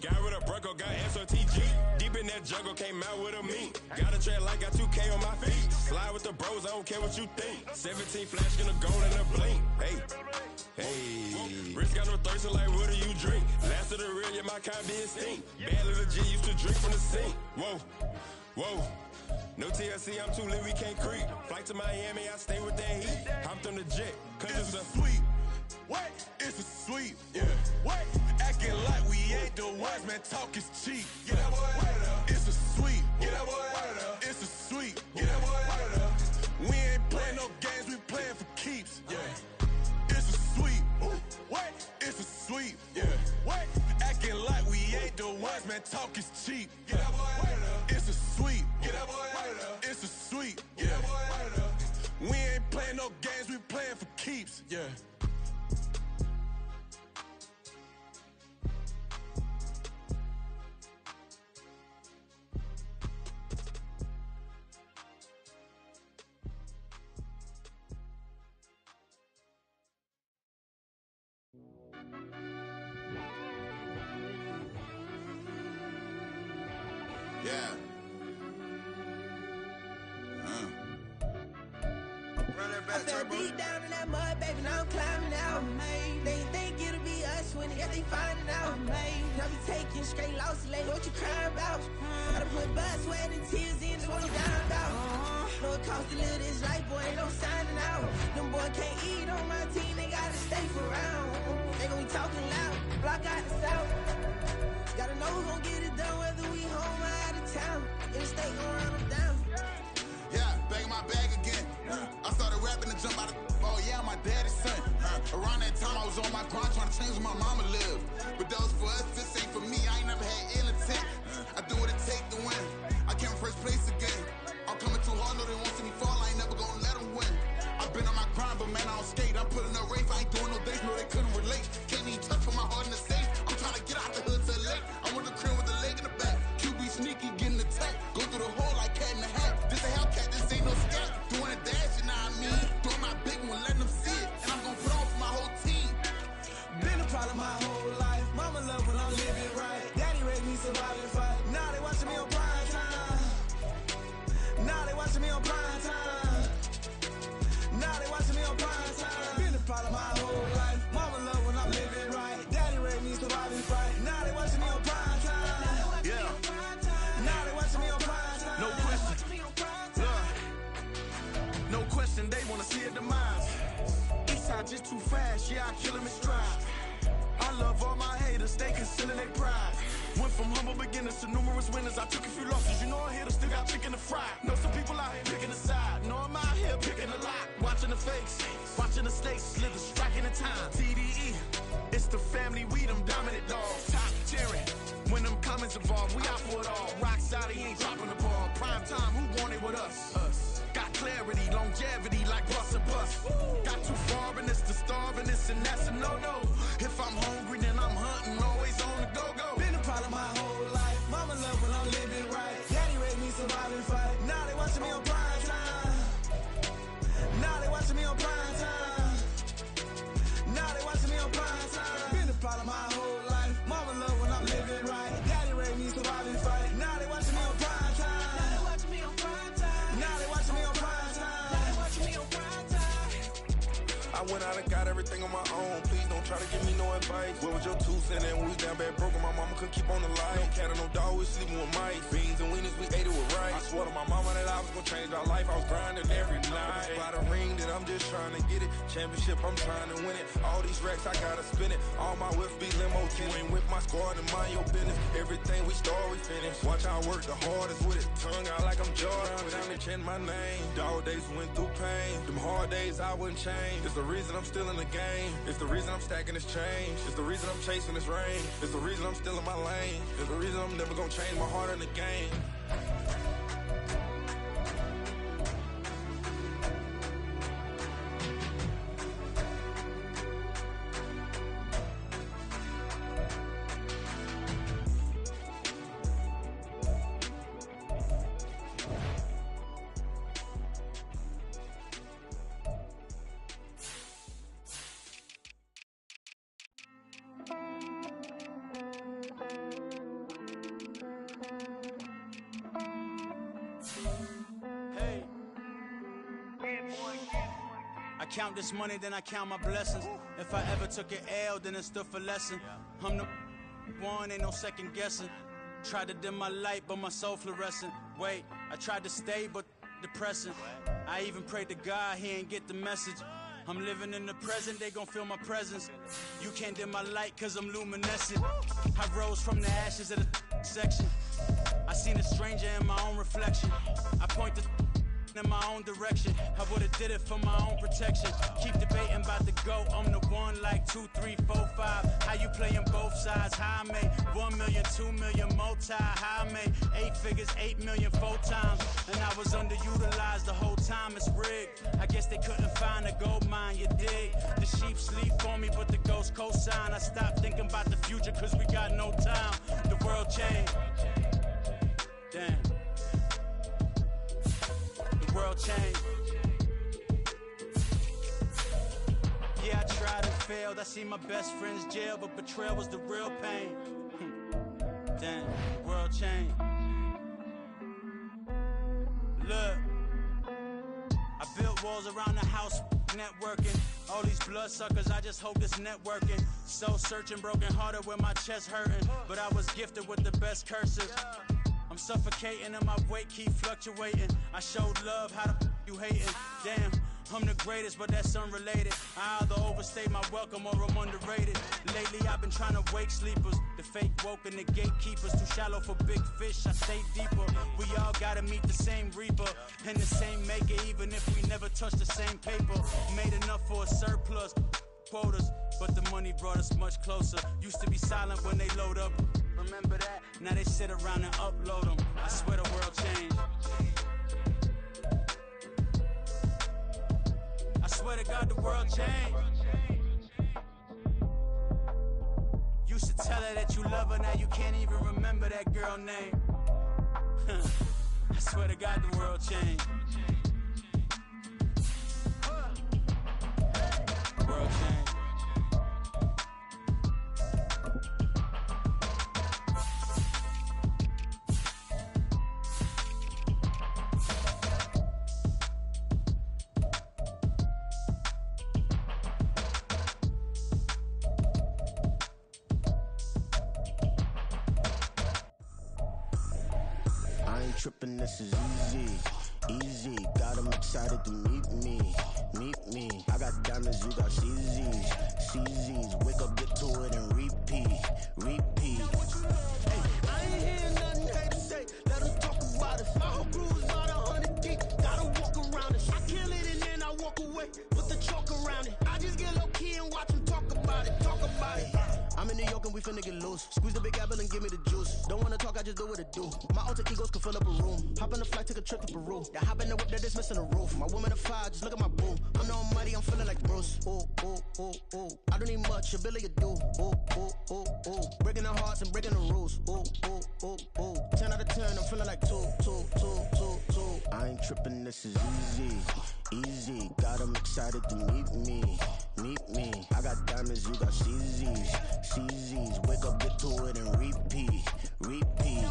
Speaker 9: Guy with a Bronco, got SOTG. Deep in that jungle, came out with a meat. Got a trail like got 2K on my feet. Slide with the bros, I don't care what you think. 17 flash, gonna go in a blink. Hey, Rich got no thirst, like what do you drink? Last of the real, yeah, my kind be extinct. Bad little G used to drink from the sink. Whoa. No TLC, I'm too lit, we can't creep. Flight to Miami, I stay with that heat. Hopped on the jet, cause it's a sweet. What? It's a sweep. Yeah. What? Acting like we ain't the ones, man. Talk is cheap. Get that boy out of there. It's a sweep. Get that boy out of there. It's a sweep. Get that boy out of there. We ain't playing no games, we playing for keeps. Yeah. It's a sweep. What? It's a sweep. Yeah. What? Acting like we ain't the ones, man. Talk is cheap. Get that boy out of there. It's a sweep. Get that boy out of there. It's a sweep. Get that boy out of there. We ain't playing no games, we playing for keeps. Yeah.
Speaker 8: Yeah. Run that back,
Speaker 7: I fell deep down in that mud, baby, now I'm climbing out. They ain't think it'll be us when yet they finding out. I be taking straight losses, lady, what you crying about? Gotta put blood, sweat, and tears in, that's what I'm down about. Know it cost to live this life, boy, ain't no signing out. Them boy can't eat on my team, they gotta stay for round. They gon' be talking loud, block out the south. Gotta know who gon' get it done, whether we home or out of town. Interstate gon' run them down.
Speaker 8: Yeah, back in my bag again. I started rapping and jump out of oh yeah, my daddy's son. Around that time I was on my grind trying to change where my mama lived. But that was for us, this ain't for me. I ain't never had ill intent. I do what it take to win. I came first place again. I'm coming too hard, no they won't see me fall. I ain't never gonna let them win. I've been on my grind, but man I don't skate. I'm putting up race, I ain't doing no days, no they couldn't relate. Can't even touch for my heart in the safe. I'm trying to get out the hood to the lake. I'm with the crib with the leg in the back. QB sneaky, getting attacked. Go through the hole like cat in the hat. This a Hellcat, this ain't no scat. Doing a dash, you know what I mean? Doing my big one, letting them see it. And I'm gonna put on for my whole team.
Speaker 7: Been a problem my whole life. Mama love when I'm living right. Daddy raised me surviving fight. Now they watching me on prime time. Now they watching me on prime time. Now they watching me on prime time. Been a problem my whole life. Mama love when I'm living right. Daddy raised me surviving fight. Now they watching me on prime time.
Speaker 9: Yeah.
Speaker 7: Now they watching me on prime time.
Speaker 9: No question. No question, they wanna see a demise. Eastside just too fast, yeah, I kill him in stride. I love all my haters, they consider they pride. Went from humble beginners to numerous winners. I took a few losses, you know I hit them, still got chicken to fry. Know some people out here picking a side. Know I'm out here picking a lot. Watching the fakes, watching the stakes, slither, striking the time. TDE, it's the family, we them dominant dogs. Top tiering, when them comments involved, we out for it all. Rock side, he ain't dropping the ball. Prime time, who want it with us? Got clarity, longevity, like bust and bust. Got too far in this to starve in this, and that's a no-no. If I'm hungry, then I'm hunting, always on the go-go.
Speaker 7: Been a problem my whole life. Mama love when I'm living right. Daddy raised me surviving fight. Now they watching me on prime time. Now they watching me on prime time. Now they watching me on prime time. Been a problem my whole life. Mama love when I'm living right. Daddy raised me surviving fight. Now they watching me on prime time. Now they watching me on prime time. Now they watching me on prime time. Now they watching me on prime time.
Speaker 9: I went out and got everything on my own. Please don't try to give me no advice. What was your 2 cents and we was down bad broke and my mama couldn't keep on the light. No cat or no dog, we sleeping with mice. Beans and wieners, we ate it with rice. I swore to my mama that I was gonna change our life. I was grinding every night. By the ring that I'm just trying to get it. Championship, I'm trying to win it. All these racks, I gotta spin it. All my whips be limo. You ain't with my squad and mind your business. Everything we start, we finish. Watch I work the hardest with it. Tongue out like I'm Jordan. Down to chant my name. Dog days went through pain. Them hard days I wouldn't change. It's the reason I'm still in the game. It's the reason I'm stacking this change. It's the reason I'm chasing this rain. It's the reason I'm still in my lane. It's the reason I'm never gonna change my heart in the game.
Speaker 10: count this money, then I count my blessings. If I ever took an L, then it stood for lesson. I'm the one, ain't no second guessing. Tried to dim my light, but my soul fluorescent. Wait, I tried to stay, but depressing. I even prayed to God, he ain't get the message. I'm living in the present, they gon' feel my presence. You can't dim my light, cause I'm luminescent. I rose from the ashes of the section. I seen a stranger in my own reflection. I point the in my own direction. I would've did it for my own protection. Keep debating about the GOAT. I'm the one like 2, 3, 4, 5. How you playing both sides? How I made 1 million, 2 million, multi. How I made 8 figures, 8 million 4 times. And I was underutilized the whole time. It's rigged. I guess they couldn't find a gold mine, you dig? The sheep sleep for me, but the ghost cosign. I stopped thinking about the future cause we got no time. The world changed. Damn. The world changed. Yeah, I tried and failed. I see my best friend's jail, but betrayal was the real pain. Damn, the world changed. Look, I built walls around the house, networking. All these bloodsuckers, I just hope this networking. Soul searching, broken hearted with my chest hurting. But I was gifted with the best curses. I'm suffocating and my weight keep fluctuating. I showed love, how the you hating? Damn, I'm the greatest, but that's unrelated. I either overstay my welcome or I'm underrated. Lately I've been trying to wake sleepers. The fake woke and the gatekeepers. Too shallow for big fish, I stay deeper. We all gotta meet the same reaper and the same maker, even if we never touch the same paper. Made enough for a surplus quotas, but the money brought us much closer. Used to be silent when they load up. Remember that? Now they sit around and upload them. I swear the world changed. I swear to God the world changed. Used to tell her that you love her, now you can't even remember that girl name. I swear to God the world changed. The world changed.
Speaker 7: Trippin', this is easy, easy. Got 'em excited to meet me, meet me. I got diamonds, you got CZs, CZs. Wake up, get to it and repeat, repeat. Hey, I ain't hearing nothing hate to say. Let us talk about it. My whole crew is about 100 deep. Gotta walk around it. I kill it and then I walk away. Put the chalk around it. I just get low key and watch them talk about it, talk about it. I'm in New York and we finna get loose. Squeeze the big apple and give me the juice. Don't wanna talk, I just do what it do. My alter egos can fill up a room. Hop on a flight, take a trip to Peru. They hop in the whip, they're just missing the roof. My woman a fire, just look at my boo. I'm no money, I'm feeling like Bruce. Ooh, ooh, ooh, ooh. I don't need much, ability to do. Ooh, ooh, ooh, ooh. Breaking the hearts and breaking the rules. Ooh, ooh, ooh, ooh. 10 out of 10, I'm feeling like 2, 2, 2, 2, 2. I ain't tripping, this is easy, easy. Got 'em excited to meet me, meet me. I got diamonds, you got CZs, CZs. Wake up, get to it and repeat, repeat.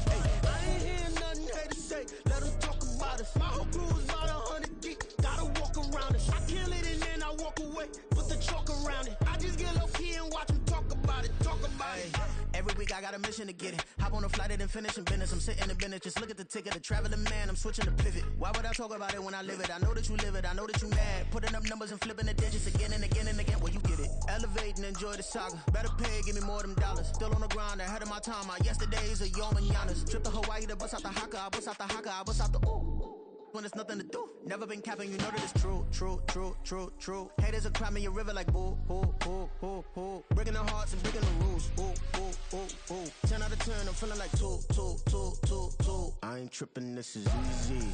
Speaker 7: Hey, I ain't hearing nothing hate to say. Let us talk about it. My whole crew is about 100 deep. Gotta walk around it. I kill it and then I walk away. Put the chalk around it. I just get low key and watch them talk about it, talk about it. Every week I got a mission to get it. Hop on a flight and then finish in business. I'm sitting in business, just look at the ticket. A traveling man, I'm switching to pivot. Why would I talk about it when I live it? I know that you live it, I know that you mad. Putting up numbers and flipping the digits again and again and again. Well, you get it. Elevate and enjoy the saga. Better pay, give me more than dollars. Still on the grind, ahead of my time. My yesterdays are your mananas. Trip to Hawaii to bust out the haka. I bust out the haka, I bust out the ooh. When there's nothing to do. Never been capping, you know that it's true, true, true, true, true. Haters will cry me a river like boo, boo, boo, boo, boo. Breaking the hearts and breaking the rules. Ooh, ooh, ooh, ooh. 10 out of 10, I'm feeling like 2, 2, 2, 2, 2. I ain't tripping, this is easy,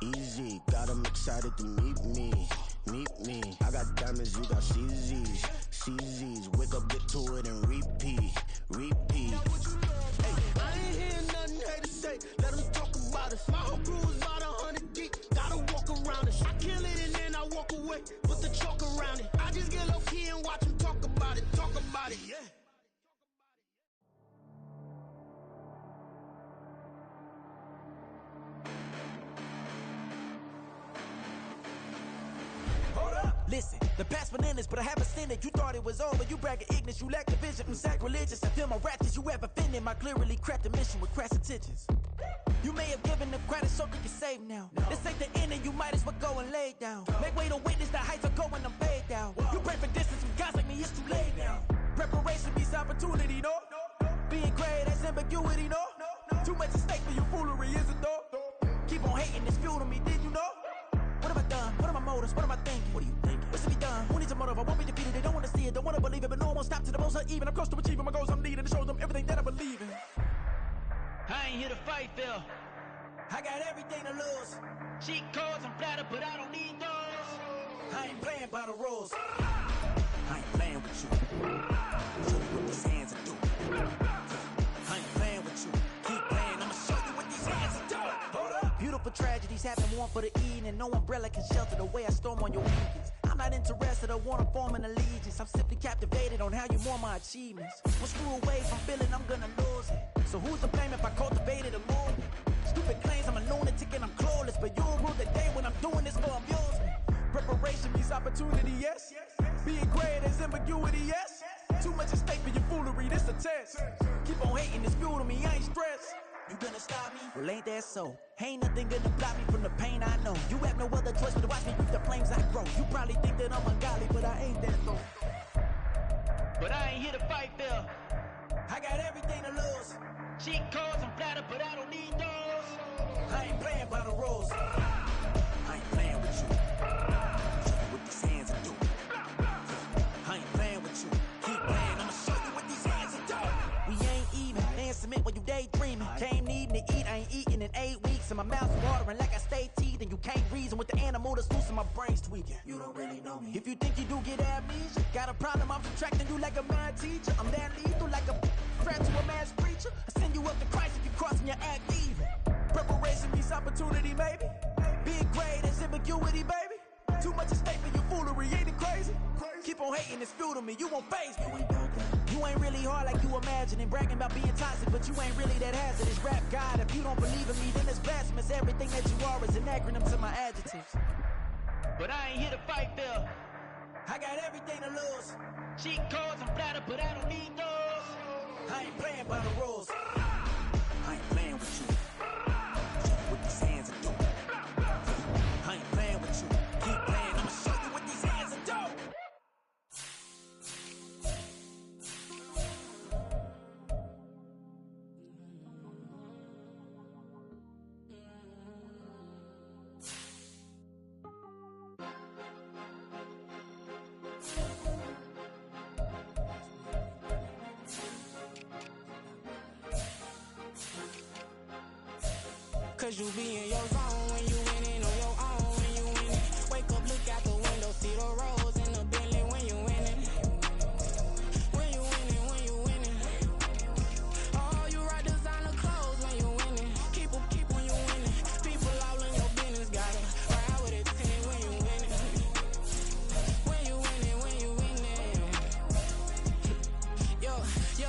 Speaker 7: easy. Got 'em excited to meet me, meet me. I got diamonds, you got CZs, CZs. Wake up, get to it and repeat, repeat. Hey, I ain't hearing nothing hate to say. Let 'em talk about it. My whole crew is about 100 deep. Gotta walk around it. I kill it and then I walk away. Put the chalk around it. I just get low key and watch them talk about it, talk about it, yeah.
Speaker 9: Hold
Speaker 11: Listen, the past bananas, but I haven't seen it. You thought it was over, you bragging ignorance, you lack the vision. I'm sacrilegious, I feel my ratchets, you have offended my clearly crafted mission with crass intentions. You may have given them credit, so you can save now. This ain't the end, and you might as well go and lay down. Make way to witness the heights are going, I'm paid down. You pray for distance with guys like me, it's too late now. Preparation beats opportunity, no? Being great, that's ambiguity, no? Too much at stake for your foolery, is it though? Keep on hating, it's fuel to me, did you know? What have I done? What are my motives? What am I thinking? What are you thinking? What's to be done? Who needs a motive? I won't be defeated. They don't want to see it, don't want to believe it, but no one won't stop to the most even. I'm close to achieving my goals. I'm needing to show them everything that I believe in.
Speaker 12: I ain't here to fight, Phil.
Speaker 11: I got everything to lose.
Speaker 12: Cheat codes, I'm flattered, but I don't need those.
Speaker 11: I ain't playing by the rules. I ain't playing with you. Show me what these hands are doing. I ain't playing with you. Keep playing, I'ma show you what these hands are doing. Hold up. Beautiful tragedies happen, one for the evening. No umbrella can shelter the way I storm on your weekends. I'm not interested, I wanna form an allegiance. I'm simply captivated on how you more my achievements. One screw away from feeling I'm gonna lose it. So who's to blame if I cultivated a movement? Stupid claims I'm a lunatic and I'm clueless, but you'll rule the day when I'm doing this for amusement. Preparation means opportunity, yes. Being great is ambiguity, yes. Too much at stake for your foolery, this a test. Keep on hating, it's fuel to me, I ain't stressed. You gonna stop me? Well, ain't that so? Ain't nothing gonna block me from the pain I know. You have no other choice but to watch me reap the flames I grow. You probably think that I'm ungodly, but I ain't that though.
Speaker 12: But I ain't here to fight, Phil.
Speaker 11: I got everything to lose.
Speaker 12: Cheat codes, I'm flattered, but I don't need those.
Speaker 11: I ain't playing by the rules. I ain't playing with you. Show you what these hands are doing. I ain't playing with you. Keep playing, I'ma show you what these hands are doing. We ain't even. Man, submit while you daydreaming. Came needing to eat, I ain't eating in 8 weeks. And my mouth's watering like I stay teeth. And you can't reason with the animal that's loose and my brain's tweaking. You don't really know me. If you think you do get amnesia, got a problem, I'm subtracting you like a mad teacher. I'm that lethal like a threat to a mass preacher. I send you up to Christ if you crossing your act even. Preparation means opportunity, maybe. Being great is ambiguity, baby. Too much at stake for your foolery, ain't it crazy? Keep on hating, it's fuel to me, you won't face me. You ain't really hard like you imagining. Bragging about being toxic, but you ain't really that hazardous. Rap God, if you don't believe in me, then it's blasphemous. Everything that you are is an acronym to my adjectives.
Speaker 12: But I ain't here to fight, Phil.
Speaker 11: I got everything to lose.
Speaker 12: Cheat codes, I'm flattered, but I don't need those.
Speaker 11: I ain't playing by the rules. I ain't playing with you. Show you what these hands are doing. I ain't playing with you. Keep playing, I'ma show you what these hands are doing.
Speaker 13: Cause you be in your zone when you winning on your own when you winning. Wake up, look out the window, see the rose in the Bentley when you winning. When you winning, when you winning. Oh, you rock designer clothes when you winning. Keep when you winning. People all in your business, gotta ride with it 10 when you winning. When you winning, when you winning. Yo,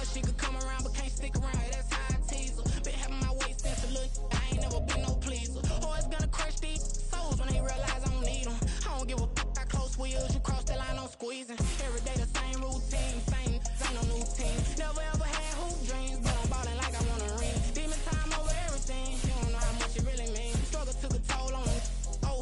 Speaker 13: she could come around but can't stick around. That's how I tease her. Been having my waist since a little. I ain't never been no pleaser. Always gonna crush these souls when they realize I don't need them. I don't give a f***, I close wheels, you cross the line, I'm squeezing. Every day the same routine, same, ain't no new team. Never ever had hoop dreams, but I'm ballin' like I want a ring. Demon time over everything, you don't know how much it really means. Struggle took a toll on me,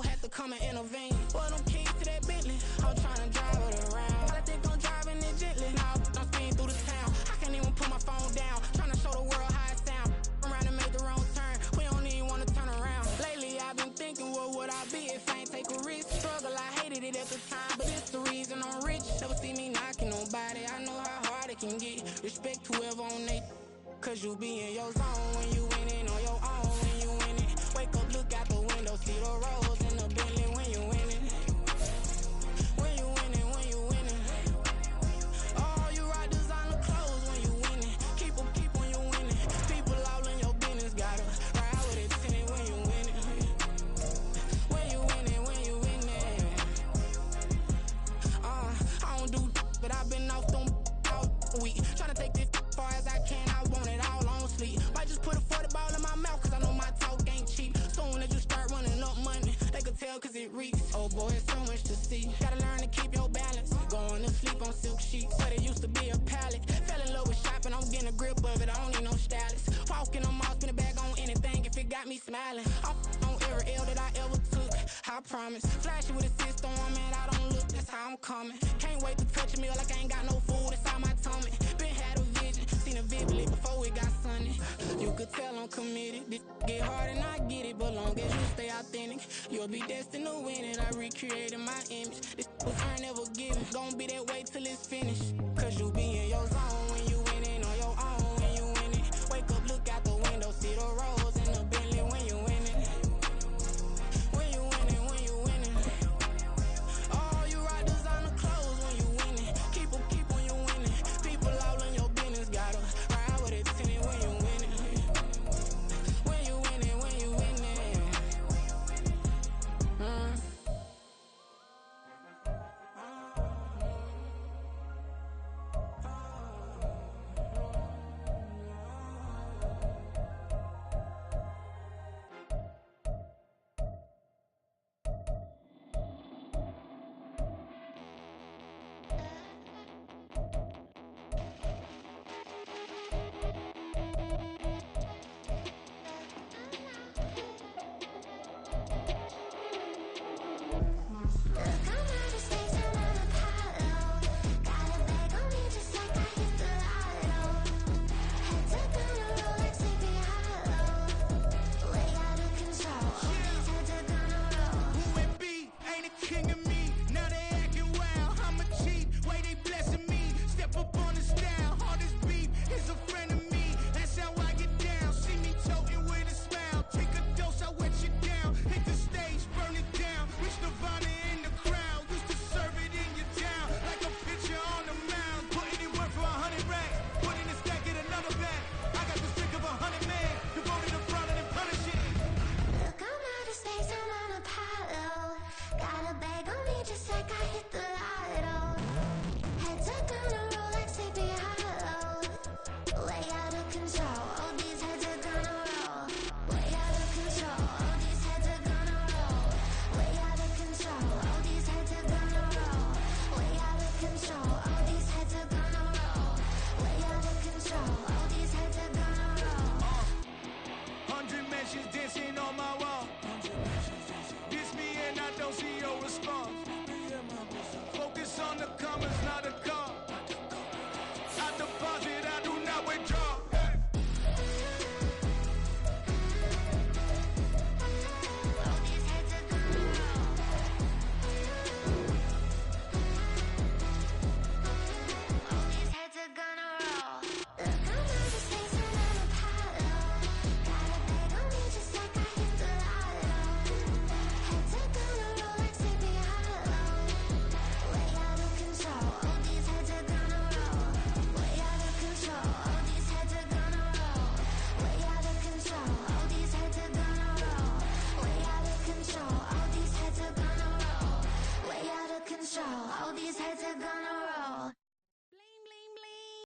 Speaker 13: had to come and intervene. Well, them keys to that Bentley, I'm tryna drive it around. I think I'm driving it gently, now I'm speeding through the town. I can't even put my phone down, tryna show the world how it sound. Around and make the wrong turn, we don't even wanna turn around. Lately I've been thinking, what would I be if I ain't take a risk? Struggle, I hated it at the time, but it's the reason I'm rich. Never see me knocking nobody, I know how hard it can get. Respect whoever on they, cause you be in your zone when you winning on your own when you winning. Wake up, look out the window, see the rose in the Bentley when you winning. When you winning, when you winning. Oh, you rock designer clothes when you winning. Keep when you winning. People all in your business, gotta ride with it 10 when you winning. When you winning, when you winning. I don't do but I've been off them all week. Tryna take this far as I can, I want it all on sleep. got me smiling. I'm on every L that I ever took, I promise. Flashy with a system on, man, I don't look, that's how I'm coming. Can't wait to touch a meal like I ain't got no food inside my tummy. Been had a vision, seen a vividly before it got sunny. You could tell I'm committed. This get hard and I get it, but long as you stay authentic, you'll be destined to win it. I recreated my image. This was earned, never given. Gonna be that way till it's finished. Cause you be in your zone when you winning on your own when you win it. Wake up, look out the window, see the rose in the Bentley when you winning. When you winning, when you winning. Oh, you rock designer clothes when you winning. Keep when you winning. People all in your business, gotta ride with it tinted when you winning. When you winning, when you winning.
Speaker 14: All these heads are gonna